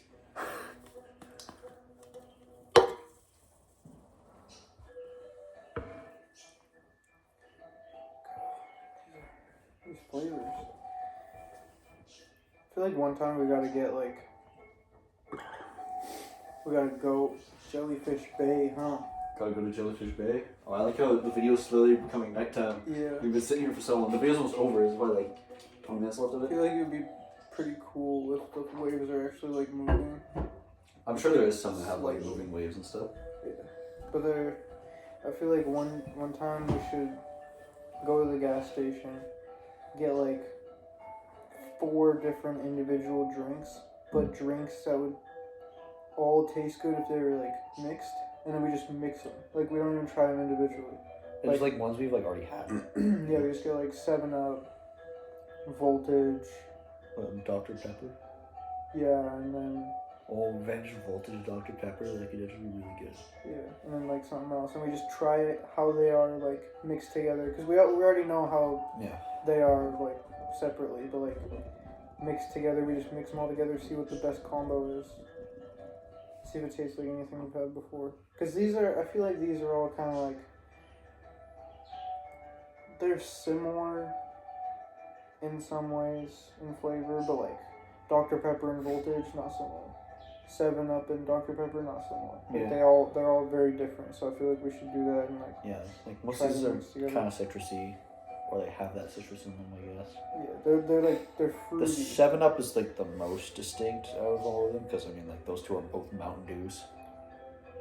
These flavors. I feel like one time we gotta get like. We gotta go Jellyfish Bay, huh? Gotta go to Jellyfish Bay. Oh, I like how the video's slowly becoming nighttime. Yeah. We've been sitting here for so long. The video's almost over. There's about like 20 minutes left of I it. feel like it would be pretty cool if the waves are actually like moving. I'm sure there is some that have like moving waves and stuff. Yeah. But I feel like one time we should go to the gas station, get like 4 different individual drinks, but drinks that would all taste good if they were like mixed, and then we just mix them. Like we don't even try them individually. There's like ones we've like already had. Yeah, we just get like 7-Up, Voltage. Dr. Pepper. Yeah, and then Revenge Voltage Dr. Pepper, like it actually really good. yeah, and then like something else, and we just try it how they are like mixed together because we already know how they are like separately, but like mixed together, we just mix them all together, see what the best combo is. See if it tastes like anything we've had before. Because I feel like these are all kind of like, they're similar in some ways in flavor, but like Dr. Pepper and Voltage, not similar. 7-Up and Dr. Pepper, not similar. Like Yeah. they're all very different, so I feel like we should do that and like. Yeah, like most Try of these to are mix together. kind of citrusy. or they have that citrus in them, I guess. Yeah, they're fruity. The 7-Up is like the most distinct out of all of them because I mean like those two are both Mountain Dews.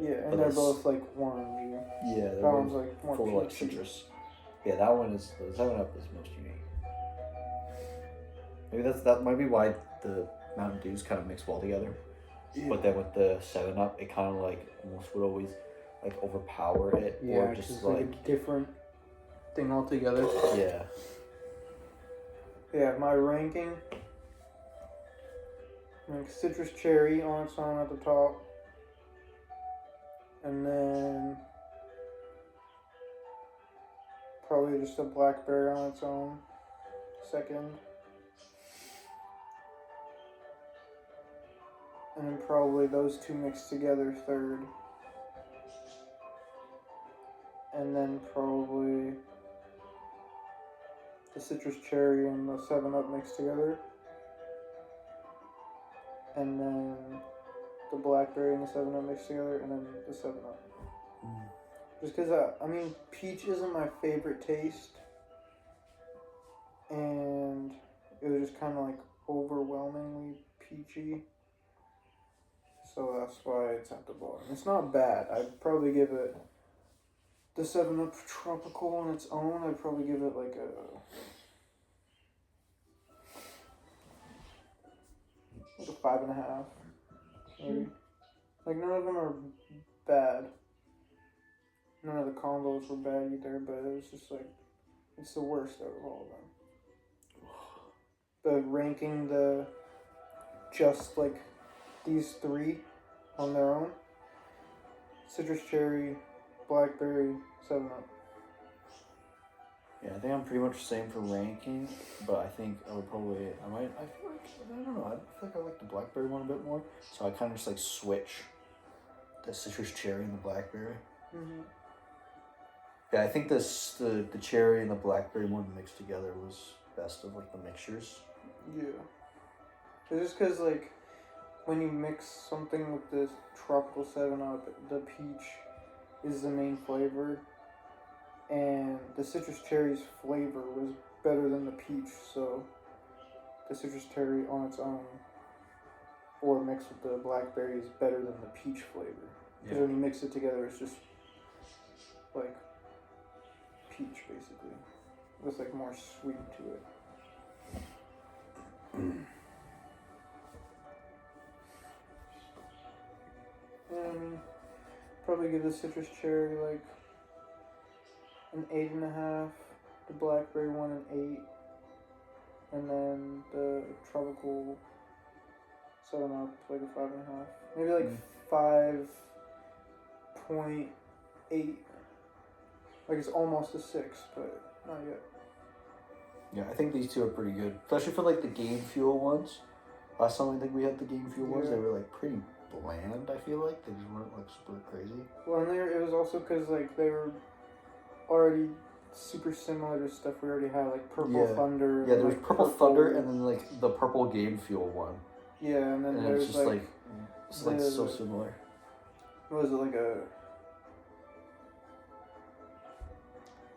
Yeah, and but they're it's- both like orangey. Yeah, they're That both one's like more full of like peachy. citrus. Yeah, that one is the 7-Up is most unique. Maybe that might be why the Mountain Dews kind of mix well together. Yeah. But then with the 7-Up, it kind of like almost would always like overpower it, Yeah, or just like a different thing altogether. yeah. Yeah, my ranking. Like citrus cherry on its own at the top. And then probably just a blackberry on its own second. And then probably those two mixed together third. And then probably the citrus cherry and the 7-Up mixed together. And then the blackberry and the 7-Up mixed together, and then the 7-Up. Just because, I mean, peach isn't my favorite taste. And it was just kind of like overwhelmingly peachy. So that's why it's at the bottom. It's not bad. I'd probably give it the 7-Up tropical on its own. I'd probably give it like a 5.5. Maybe. Like none of them are bad. None of the combos were bad either, but it was just like it's the worst out of all of them. But ranking just like these three on their own: citrus cherry, blackberry, 7-Up. Yeah, I think I'm pretty much the same for ranking, but I think I would probably, I feel like, I don't know, I feel like I like the blackberry one a bit more, so I kind of just like switch the citrus cherry and the blackberry. Mm-hmm. Yeah, I think the cherry and the blackberry one mixed together was best of like the mixtures. Yeah. It's just because, like, when you mix something with this tropical 7-Up, the peach is the main flavor, and the citrus cherry's flavor was better than the peach, so the citrus cherry on its own, or mixed with the blackberry, is better than the peach flavor. Because when you mix it together, it's just like peach, basically, with like more sweet to it. Probably give the citrus cherry like an 8.5, the blackberry one an 8, and then the tropical 7-Up like a 5.5, maybe like 5.8. Like it's almost a 6, but not yet. Yeah, I think these two are pretty good, especially for like the Game Fuel ones. Last time I think we had the Game Fuel ones, Yeah. they were like pretty bland. I feel like they just weren't like super crazy. Well, and it was also because like they were already super similar to stuff we already had, like Purple Thunder. Yeah, there was like, Purple Thunder and then like the Purple Game Fuel one. Yeah, and then And there's it's just like it's like so similar. what was it, like a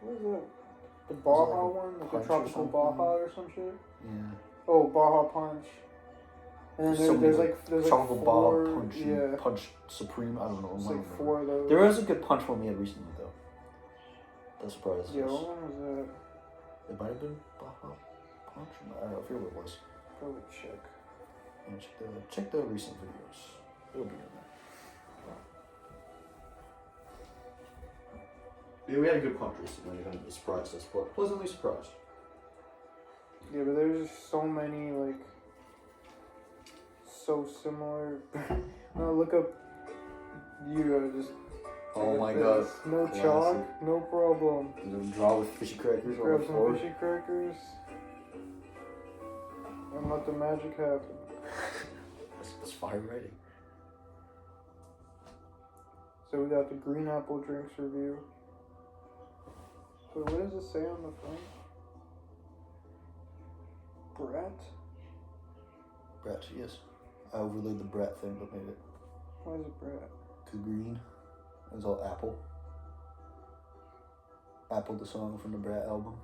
what was it? The Baja like one, like Punch the or tropical something? Baja or some shit. Yeah. Oh, Baja Punch. And then So there's many, like there's Tropical like Baja 4, Punch, yeah, Punch Supreme. I don't know. it's I don't like remember. 4 of those. There was a good punch one we had recently though. That surprised Yeah, us. what one was that? It might have been Baja Punch. I don't know. I forget what it was. Probably check. Yeah, check the recent videos. It'll be in there. Yeah, we had a good punch recently, and it surprised us, but pleasantly surprised. Yeah, but there's just so many like so similar. No, look up. You just. Oh my this. god. No Classic. chalk, no problem. You know, draw with fishy crackers on Grab the some floor. fishy crackers and let the magic happen. That's fire writing. So we got the green apple drinks review. So what does it say on the front? Brett? Brett, yes. I overlaid the Brett thing, but made it. Why is it Brett? Cause green. It was all Apple. Apple, the song from the Brat album.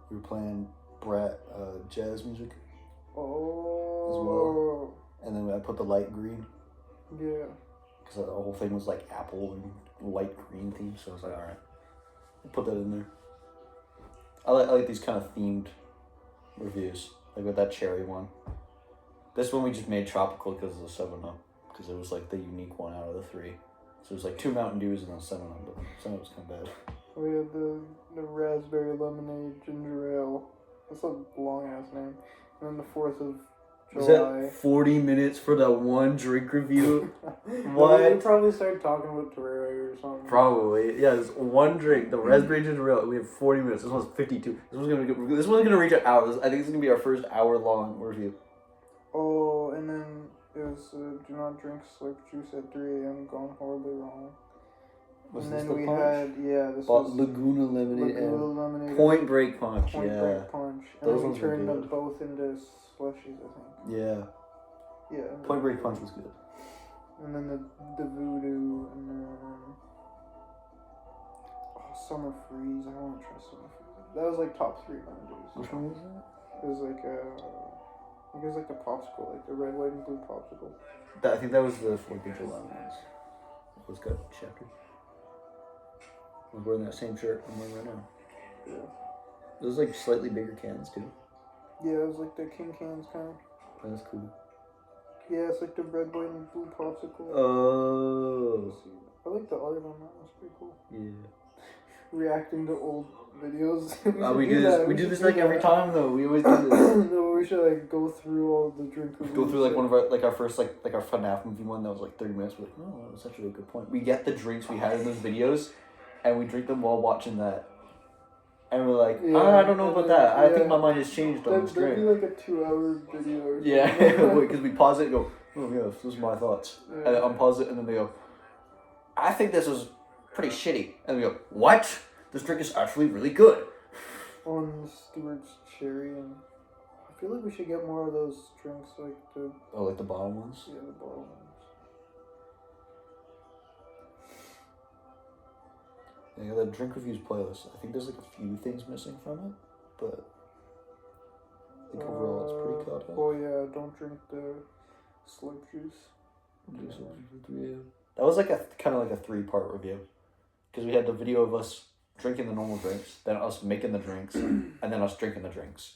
We were playing jazz music, Oh. and then I put the light green Yeah. because the whole thing was like apple and light green theme. So I was like, all right, I'll put that in there. I like these kind of themed reviews, like with that cherry one. This one we just made tropical because of the 7-Up, because it was like the unique one out of the 3. So it was like 2 Mountain Dews and then 7-Up, but 7-Up was kind of bad. We had the raspberry lemonade ginger ale. That's a long ass name. And then the 4th of Was July. that 40 minutes for that one drink review? What? We probably started talking about Terraria or something. Probably. Yeah, there's one drink, the raspberry ginger ale. We have 40 minutes. This one's 52. This one's gonna reach an hour. I think this is gonna be our first hour-long review. Oh, and then it was do not drink slurp juice at 3 a.m. gone horribly wrong. Was and this then the we punch? had, this But was Laguna Lemonade Laguna and lemonade. Point Break Punch, Point yeah. Break Punch. And Those then ones we were turned them good. both into slushies, I think. Yeah. Yeah. Point Break Punch was good. And then the Voodoo, and then Summer Freeze. I want to try Summer Freeze. That was like top 3 Mountain Dews. Which one was that? It was like I think it was like the popsicle, like the red, white, and blue popsicle. I think that was the 4th of July ones. It was good. Chapter. I was wearing that same shirt I'm wearing right now. Yeah. Those like slightly bigger cans too. Yeah, it was like the King Cans kind of. That's cool. Yeah, it's like the red, white, and blue popsicle. Oh. I like the art on that. That's pretty cool. Yeah. Reacting to old videos. We do this. We do this like every time. time though. We always do this. No, we should like go through all the drink reviews. Go through like one of our first like our FNAF movie one that was like 30 minutes. We're like, oh, that was actually a good point. We get the drinks we had in those videos, and we drink them while watching that. And we're like, I don't know about that. I think my mind has changed on this That'd be drink. like a 2-hour video. Or Yeah, something. because we pause it and go, oh yeah, this is my thoughts. Yeah. And then unpause it, and then they go, I think this was pretty shitty. And we go, what? This drink is actually really good. On Stewart's Cherry, and I feel like we should get more of those drinks, like the Oh, like the bottom ones? the bottle ones. Yeah, the drink reviews playlist. I think there's like a few things missing from it, but I think overall it's pretty caught up. Oh yeah, don't drink the slurp juice. That was like a kind of like a 3-part review, because we had the video of us drinking the normal drinks, then us making the drinks, and then us drinking the drinks.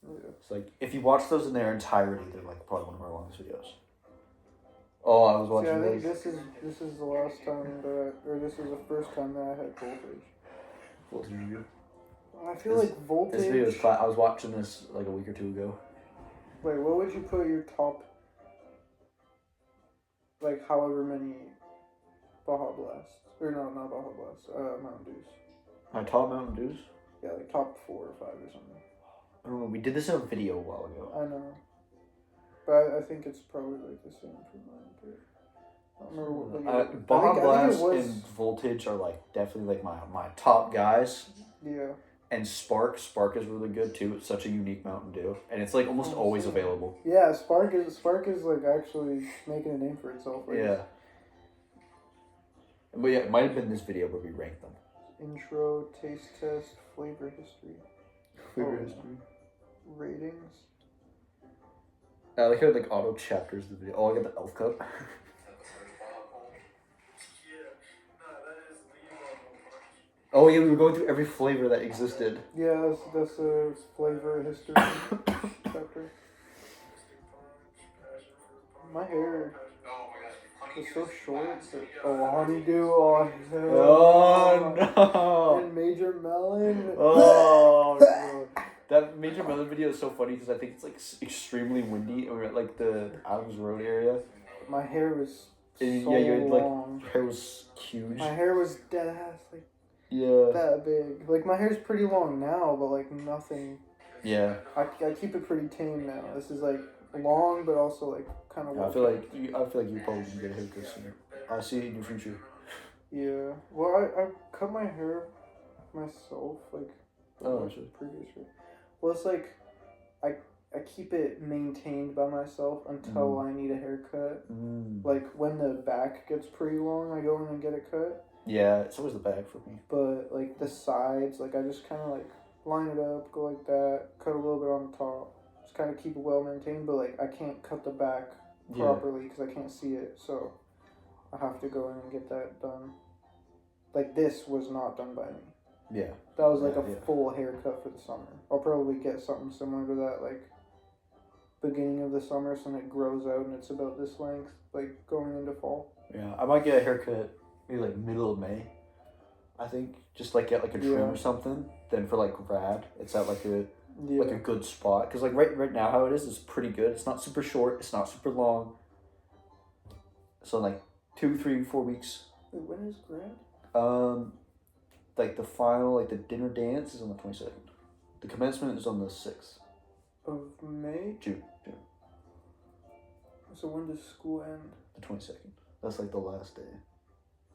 Yeah. It's like if you watch those in their entirety, they're like probably one of our longest videos. Oh, I was See, I watching think those. this is the last time this is the first time that I had voltage. Voltage review. I feel This- like voltage. This video is I was watching this like a week or 2 ago. Wait, what would you put your top? Like however many Baja Blasts, or no, not Baja Blasts, Mountain Dews. My top Mountain Dews? Yeah, like top 4 or 5 or something. I don't know, we did this in a video a while ago. I know. But I think it's probably like the same for mine. But I don't remember what. Like, Baja I think Blast it was, and Voltage are like definitely like my top guys. Yeah. And Spark is really good too. It's such a unique Mountain Dew, and it's like almost always available. Yeah, Spark is like actually making a name for itself. Like, Yeah. But yeah, it might have been this video where we ranked them. Intro, taste test, flavor history. Flavor Oh. history. Ratings. I like how like auto chapters the video. Oh, I got the elf cup. Oh yeah, we were going through every flavor that existed. Yeah, that's a flavor history chapter. My hair is so short. Oh, honeydew. Oh, Oh no! And Major Melon. Oh no! That Major Melon video is so funny because I think it's like extremely windy, and we're at like the Adams Road area. My hair was so Yeah, you had, like, long. Your hair was huge. My hair was dead ass, like Yeah. that big. Like my hair's pretty long now, but like nothing. Yeah. I keep it pretty tame now. This is like long, but also like kind of. I feel like you probably can get a haircut soon. I see it in your future. Yeah. Well, I cut my hair myself, like. Oh, sure. Previous year. Well, it's like, I keep it maintained by myself until I need a haircut. Like when the back gets pretty long, I go in and get it cut. Yeah, it's always the bag for me. But like the sides, like I just kind of like line it up, go like that, cut a little bit on the top, just kind of keep it well maintained. But like I can't cut the back properly because I can't see it, so I have to go in and get that done. Like this was not done by me. Yeah. That was like a Yeah. full haircut for the summer. I'll probably get something similar to that, like beginning of the summer, so then it grows out and it's about this length, like going into fall. Yeah, I might get a haircut maybe like middle of May. I think just like get like a trim Yeah. or something. Then for like rad, it's at like a Yeah. good spot because like right now how it is pretty good. It's not super short. It's not super long. So like 2, 3, 4 weeks. Wait, when is grad? Like the final like the dinner dance is on the 22nd. The commencement is on the 6th. Of May? June. So when does school end? The 22nd. That's like the last day.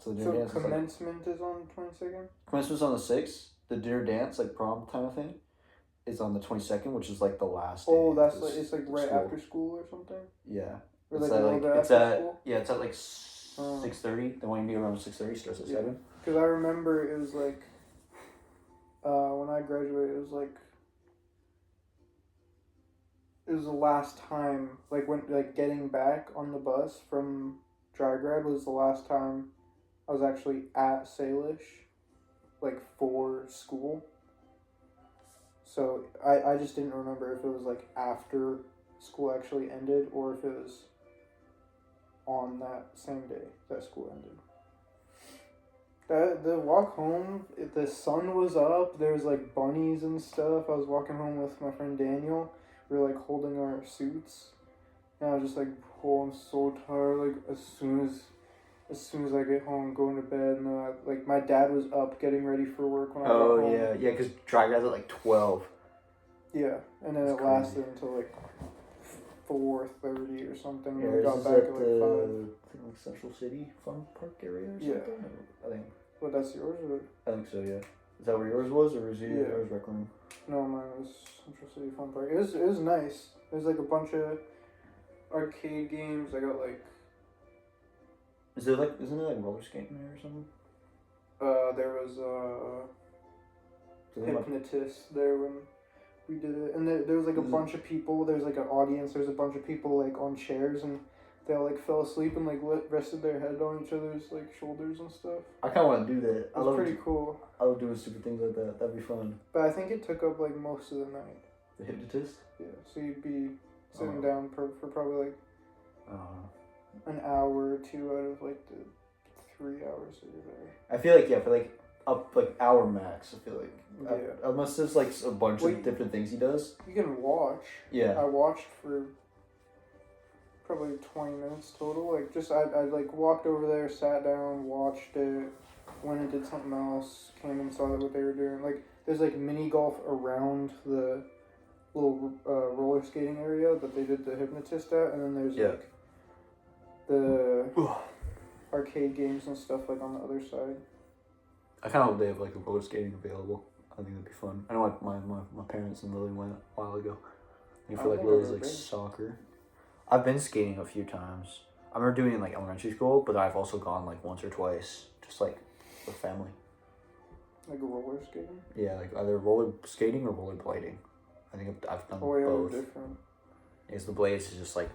So the dinner So dance is like, commencement is on the 22nd? commencement's on the 6th. The dinner dance, like prom kind of thing, is on the 22nd, which is like the last day. Oh, that's of like, it's like right school. after school or something? Yeah. Or It's like at a little bit it's after at school? yeah, it's at like Oh. 6:30. They want you to be around 6:30. Starts at Yeah. 7. Because I remember it was like, when I graduated, it was like, it was the last time, like when, like getting back on the bus from dry grad was the last time I was actually at Salish, like for school. So I just didn't remember if it was like after school actually ended or if it was on that same day that school ended. The walk home, the sun was up. There was like bunnies and stuff. I was walking home with my friend Daniel. We were like holding our suits, and I was just like, "Oh, I'm so tired." Like as soon as I get home, going to bed, and like my dad was up getting ready for work when I got home. Oh yeah, because dry grad's at like 12. Yeah, and then That's it lasted until like 4:30 or something. Yeah, and we got is back at at like the 5. I think, like Central City Fun Park area or Yeah. something. I think But that's yours, or so. Yeah. Is that where yours was, or was Yeah. yours Rec Room? no? Mine was Central City Fun Park. It was nice. There's like a bunch of arcade games. I got like Isn't there like roller skating there or something? there was Do they have- Hypnotist there when we did it, and there was like a Mhm. bunch of people. There's like an audience. There's a bunch of people like on chairs, and they all like fell asleep and like rested their head on each other's like shoulders and stuff. I kind of want to do that. It was pretty cool. I love doing stupid things like that. That'd be fun. But I think it took up like most of the night. The hypnotist. Yeah, so you'd be sitting Oh. down for probably like an hour or two out of like the 3 hours that you're there. I feel like for like up like hour max. I feel like Yeah. unless there's like a bunch Wait. of different things he does. You can watch. Yeah. I watched for probably 20 minutes total. Like I like walked over there, sat down, watched it, went and did something else, came and saw what they were doing. Like there's like mini golf around the little roller skating area that they did the hypnotist at, and then there's Yeah. like the arcade games and stuff like on the other side. I kind of hope they have like a roller skating available. I think that'd be fun. I know like my parents and Lily went a while ago. And I for like think I've Lily's ever like been. soccer. I've been skating a few times. I remember doing it in like elementary school, but I've also gone like once or twice, just like with family. Like roller skating. Yeah, like either roller skating or roller blading. I think I've done Oh yeah, they're both. different. Because the blades is just like,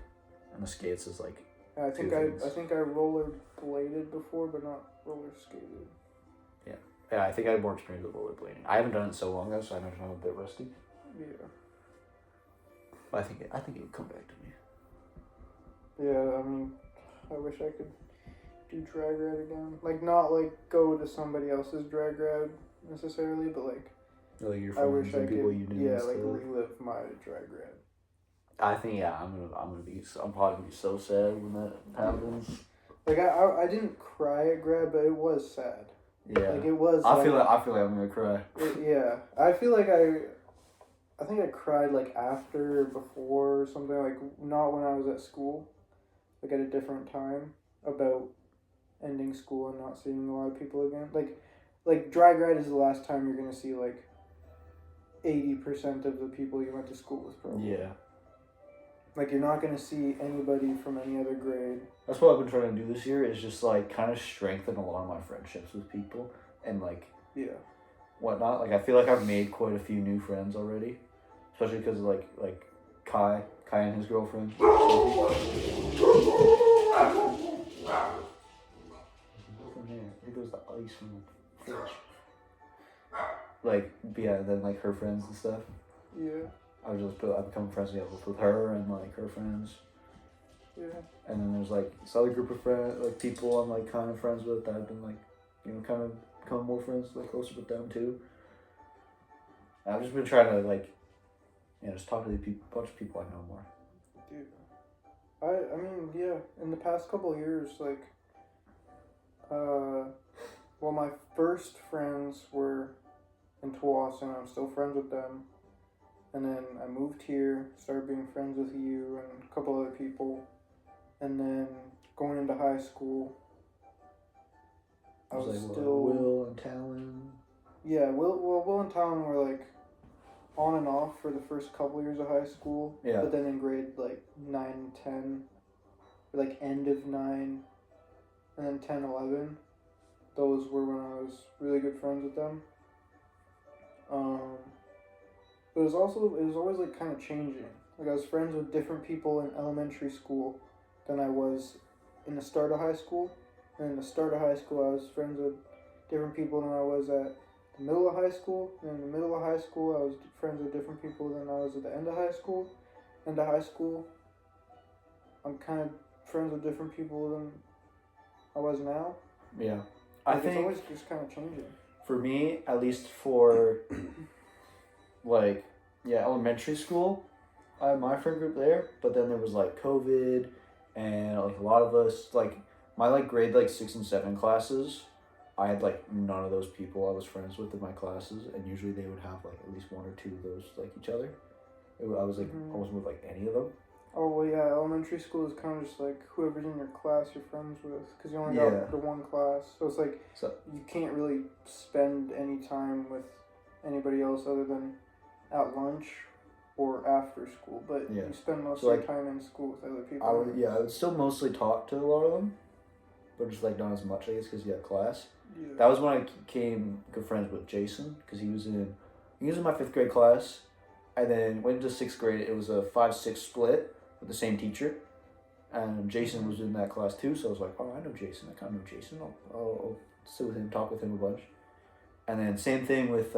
and the skates is like. I think Two I things. think I roller bladed before, but not roller skated. Yeah, I think I had more experience with roller blading. I haven't done it in so long though, so I imagine I'm a bit rusty. Yeah. But I think it would come back to me. Yeah, I mean, I wish I could do drag rad again. Like, not like go to somebody else's drag rad necessarily, but like Like your I wish friends I and people could, you knew. yeah, and like stuff. relive my drag rad. I think I'm probably gonna be so sad when that happens. Like I didn't cry at grad, but it was sad. Yeah. Like it was. I feel like I'm gonna cry. Yeah, I feel like I think I cried like after or before or something, like not when I was at school, like at a different time about ending school and not seeing a lot of people again. Like drag ride is the last time you're gonna see like 80% of the people you went to school with probably. Yeah. Like you're not gonna see anybody from any other grade. That's what I've been trying to do this year is just like kind of strengthen a lot of my friendships with people and like Yeah. whatnot. Like I feel like I've made quite a few new friends already, especially because like Kai and his girlfriend. From there, there goes the ice from the fridge. Like yeah, then like her friends and stuff. Yeah. I become friends with her and like her friends. Yeah. And then there's like this other group of friends, like people I'm like kind of friends with that I've been like, kind of become more friends, like closer with them too. And I've just been trying to like, just talk to the bunch of people I know more. Dude. I mean, yeah, in the past couple of years, like, well, my first friends were in Tawasin. I'm still friends with them. And then I moved here, started being friends with you and a couple other people. And then going into high school, I was like, still... Will and Talon. Yeah, Will and Talon were like on and off for the first couple years of high school. Yeah. But then in grade like 9 and 10, like end of 9, and then 10, 11, those were when I was really good friends with them. But it was always like kind of changing. Like I was friends with different people in elementary school than I was in the start of high school. And in the start of high school, I was friends with different people than I was at the middle of high school. And in the middle of high school, I was friends with different people than I was at the end of high school. End of high school, I'm kind of friends with different people than I was now. Yeah. Like, I think it's always just kind of changing. for me, at least for like, elementary school, I had my friend group there, but then there was like COVID and like a lot of us, like my like grade like 6 and 7 classes, I had like none of those people I was friends with in my classes, and usually they would have like at least 1 or 2 of those like each other. I was like I wasn't with like any of them. Oh, well, yeah, elementary school is kind of just like whoever's in your class you're friends with, because you only got the one class. So it's like you can't really spend any time with anybody else other than at lunch or after school, but you spend most of your time in school with other people. I would still mostly talk to a lot of them, but just like not as much, I guess, because you had class. Yeah. That was when I became good friends with Jason, because he was in my 5th grade class, and then went into 6th grade. It was a 5-6 split with the same teacher, and Jason was in that class too. So I was like, oh, I know Jason. I kind of know Jason. I'll sit with him, talk with him a bunch. And then same thing with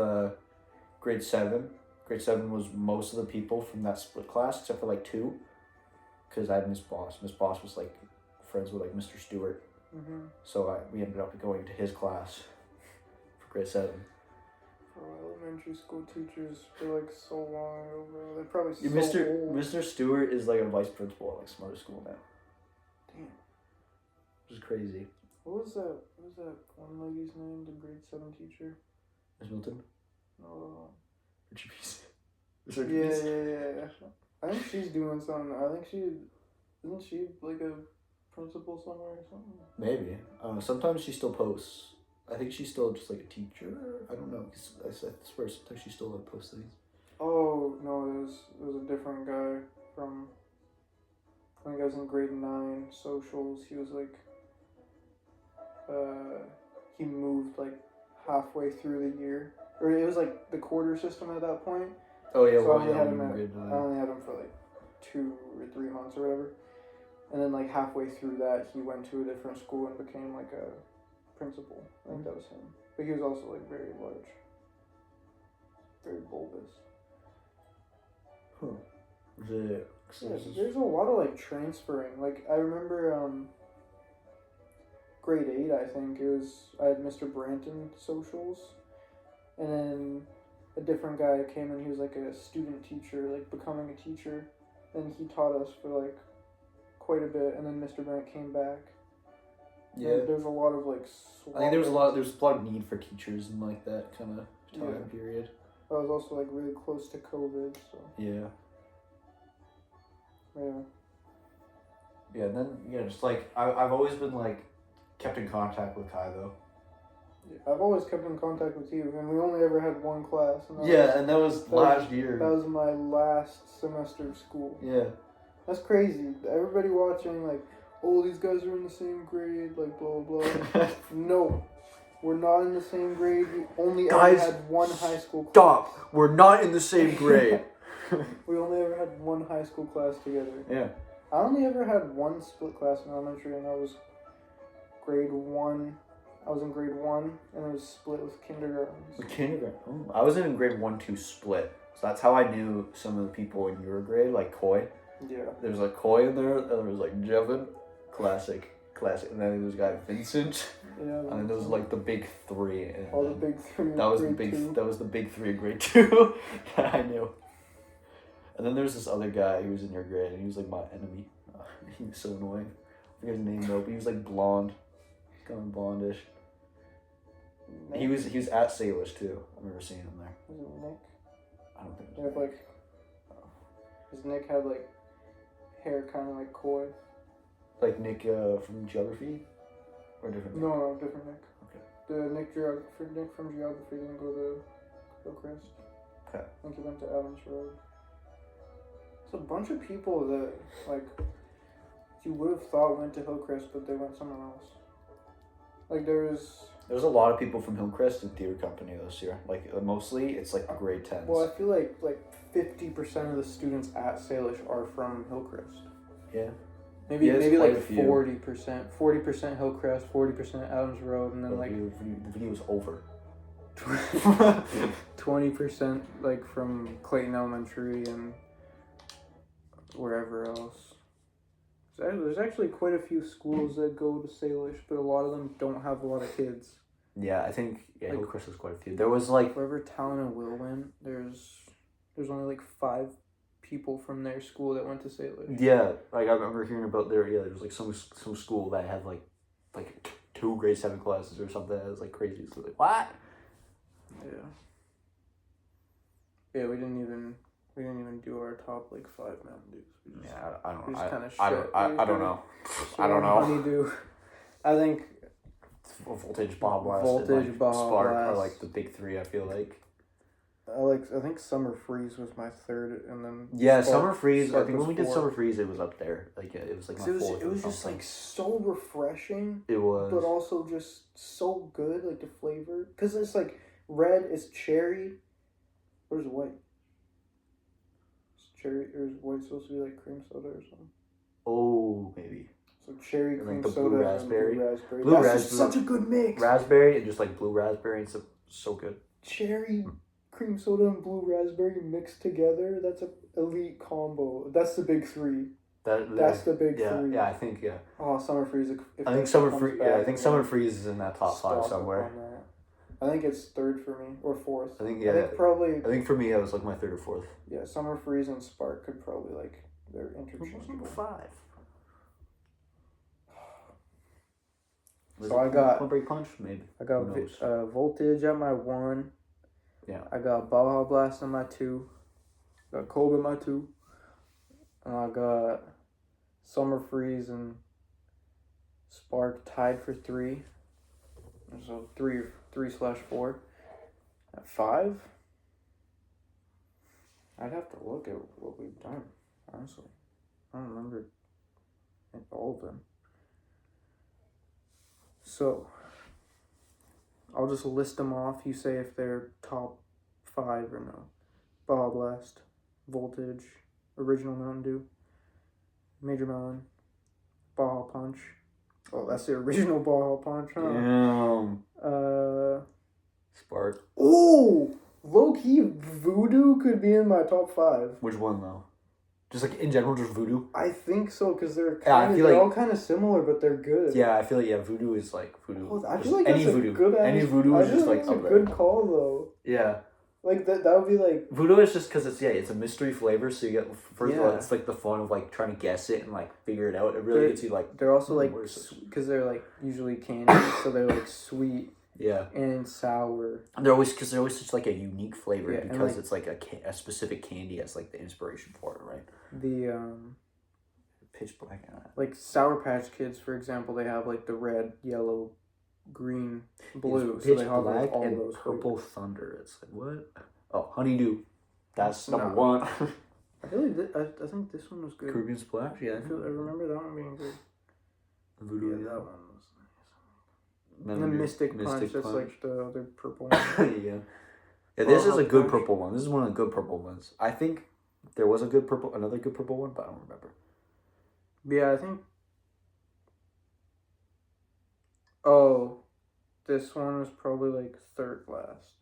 grade 7. Grade 7 was most of the people from that split class, except for like 2, because I had Miss Boss. Miss Boss was like friends with like Mr. Stewart. Mm-hmm. So we ended up going to his class for grade 7. Oh, elementary school teachers were like so long ago. They're probably so old. Mr. Stewart is like a vice principal at like Smarter School now. Damn. Which is crazy. What was that one lady's name, the grade 7 teacher? Miss Milton? No. Richard Peace. Yeah. I think she's doing something. Isn't she like a principal somewhere or something? Maybe. Sometimes she still posts. I think she's still just like a teacher. I don't know. I swear sometimes she still like posts things. Oh no, there was a different guy from. I think I was in grade 9 socials. He was like. He moved like halfway through the year, or it was like the quarter system at that point. Oh yeah, so I only had him grade 9. I only had him for like 2 or 3 months or whatever, and then like halfway through that, he went to a different school and became like a principal. I think that was him, but he was also like very large, very bulbous. There's a lot of like transferring. Like I remember grade 8, I think I had Mr. Branton socials, and then a different guy came in. He was like a student teacher, like becoming a teacher, and he taught us for like quite a bit. And then Mr. Brandt came back. Yeah, there's a lot of like. I think there was a lot of need for teachers in like that kind of time period. I was also like really close to COVID, so. Yeah. Yeah. Yeah, and then just like I've always been like kept in contact with Kai though. Yeah, I've always kept in contact with you, and we only ever had one class. And that was last year. That was my last semester of school. Yeah. That's crazy. Everybody watching, like, oh, these guys are in the same grade, like, blah, blah, blah. No. We're not in the same grade. We only Guys, ever had one high school class. Stop! We're not in the same grade. We only ever had one high school class together. Yeah. I only ever had one split class in elementary, and that was grade 1. I was in grade 1, and it was split with kindergartens. Kindergarten. Oh, I was in grade 1-2 split. So that's how I knew some of the people in your grade, like Coy. Yeah. There's like Coy in there, and there was like Jevin, classic. And then there was a guy Vincent, Yeah. and then there was like the big 3. And all the then big 3. that was the grade big. 2. That was the big 3 in grade 2 that I knew. And then there's this other guy who was in your grade, and he was like my enemy. He was so annoying. I forget his name though, but he was like blonde, kind of blondish. Nick? He was at Salish too. I remember seeing him there. Was it Nick? I don't think. Yeah, like, his Nick had like hair kind of like Coy. Like Nick from geography, or different. No, different Nick. Okay. The Nick from geography didn't go to Hillcrest. Okay. I think he went to Adams Road. It's a bunch of people that like you would have thought went to Hillcrest, but they went somewhere else. Like there's a lot of people from Hillcrest in theater company this year. Like mostly, it's like the grade 10s. Well, I feel like 50% of the students at Salish are from Hillcrest. Yeah. Maybe Yeah, it's maybe quite like a few. 40%. 40% Hillcrest, 40% Adams Road, and then The like video's over. 20% like from Clayton Elementary and wherever else. There's actually quite a few schools that go to Salish, but a lot of them don't have a lot of kids. Yeah, I think Like- Hillcrest has quite a few. There was like Wherever Talon and Will went, there's only like 5 people from their school that went to Salish. yeah, like I remember hearing about there was like some school that had like 2 grade 7 classes or something. That was like crazy. So like what? Yeah. Yeah, we didn't even do our top like 5 Mountain Dews. We just, Yeah, I don't we know. just kind of I don't know. I don't know. Honeydew. I think Voltage, Baja Blast, Voltage, and, like, Baja Spark are Blast. like the big 3. I feel like. I think Summer Freeze was my 3rd, and then Yeah, Spark- Summer Freeze. I Spark think when we was did 4th. Summer Freeze, it was up there. Like it was like my 4th. It was or just something. like so refreshing, It was. but also just so good, like the flavor. Cause it's like red, it's cherry. Where's white? Is cherry or is white supposed to be like cream soda or something? Oh, maybe So cherry, And, like, cream the soda, blue and raspberry. blue raspberry. Blue That's raspberry. just such a good mix. raspberry and just like blue raspberry and so good. Cherry, cream soda, and blue raspberry mixed together. That's a elite combo. That's the big 3. That's the big 3. Yeah, I think Oh, Summer Freeze. If I think that Summer comes Freeze. back, Yeah, I I'm think gonna Summer Freeze is in that top 5 stock up somewhere. on that. I think it's 3rd for me or 4th. I think I think probably I think for me it was like my 3rd or 4th. yeah. Summer Freeze and Spark could probably like they're interchangeable. 5? So I got- Point Break Punch maybe. I got Who knows? Voltage at my 1. Yeah. I got Baja Blast on my 2. Got Cold at my 2. And I got Summer Freeze and Spark tied for 3. So 3/4. At 5, I'd have to look at what we've done. Honestly, I don't remember all of them. So I'll just list them off. You say if they're top 5 or no. Baja Blast, Voltage, Original Mountain Dew, Major Melon, Baja Punch. Oh, that's the original Baja Punch, huh? Damn. Spark. Oh, low key Voodoo could be in my top 5. Which one though? Just like in general, just Voodoo. I think so because they're Yeah, I kind of, feel they're like- all kind of similar, but they're good. Yeah, I feel like Voodoo is like Voodoo. Oh, I Just feel like any that's Voodoo. a good. Any Voodoo I is feel just like that's up a there. good call though. Yeah. Like that would be like Voodoo is just because it's a mystery flavor, so you get first of all Yeah. it's like the fun of like trying to guess it and like figure it out. It really gets you like they're also like what is this? because they're like usually candy, so they're like sweet yeah. and sour. They're always such like a unique flavor Yeah, and, because like- it's like a specific candy as like the inspiration for it, right? The Pitch Black. like Sour Patch Kids, for example, they have like the red, yellow, green, blue. It's So Pitch they have like, Black all and those Purple flavors. Thunder. It's like what? Oh, Honeydew. That's number No. 1. I feel like I think this one was good. Caribbean Splash. Yeah. I remember that one being good. Voodoo. Yeah, that one was And the Mystic Punch, that's like the other purple one. Yeah, this is a good purple one. This is one of the good purple ones. I think there was another good purple one, but I don't remember. Yeah, I think. Oh, this one was probably like third last.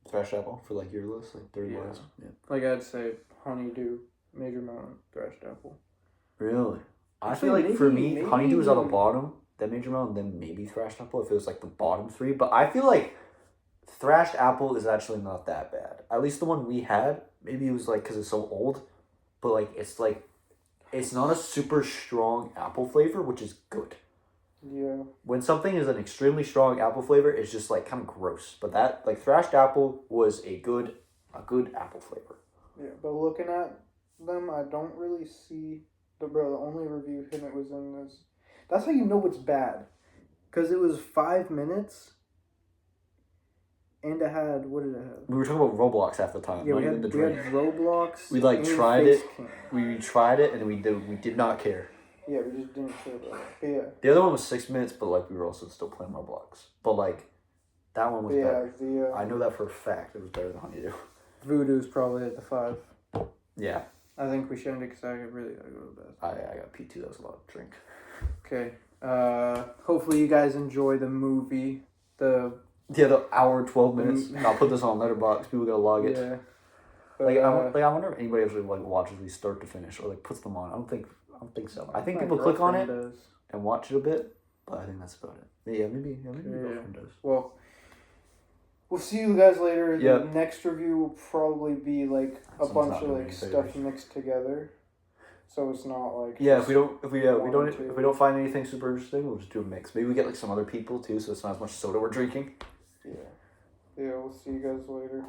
Thrash Apple for like your list, like third Yeah. last. Yeah. Like I'd say Honeydew, Major Mountain, Thrashed Apple. Really? I Actually, feel like for me, maybe- Honeydew is on the bottom, then Major Mountain, then maybe Thrashed Apple if it was like the bottom three. But I feel like Thrashed Apple is actually not that bad. At least the one we had, maybe it was like because it's so old, but like it's not a super strong apple flavor, which is good. Yeah. When something is an extremely strong apple flavor, it's just like kind of gross. But that like Thrashed Apple was a good apple flavor. Yeah, but looking at them, I don't really see the only review him it was in this. That's how you know it's bad, because it was 5 minutes, and it had what did it have? We were talking about Roblox half the time. Yeah, not we even had, the we drink. had Roblox. We, like, and tried Face it. Cam. We tried it and we did not care. Yeah, we just didn't care about it. But yeah. The other one was 6 minutes, but like we were also still playing Roblox. But like that one was Yeah, better. I know that for a fact. It was better than Honeydew. Voodoo's probably at the 5. Yeah, I think we shouldn't because I really gotta go to bed. I got P2. That was a lot of drink. Okay. Hopefully you guys enjoy the movie. The hour 12 minutes. I'll put this on Letterboxd. People gotta log it. yeah. But, Like I wonder if anybody actually like watches these start to finish or like puts them on. I don't think so. I think my people click on it girlfriend does. and watch it a bit, but I think that's about it. Yeah, maybe your girlfriend does. Well, we'll see you guys later. Yeah. The next review will probably be like a Someone's bunch not of doing like any stuff favors. mixed together. So it's not like Yeah, just- if we one, two. don't find anything super interesting, we'll just do a mix. Maybe we get like some other people too, so it's not as much soda we're drinking. Yeah. Yeah, we'll see you guys later.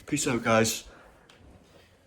Peace out, guys.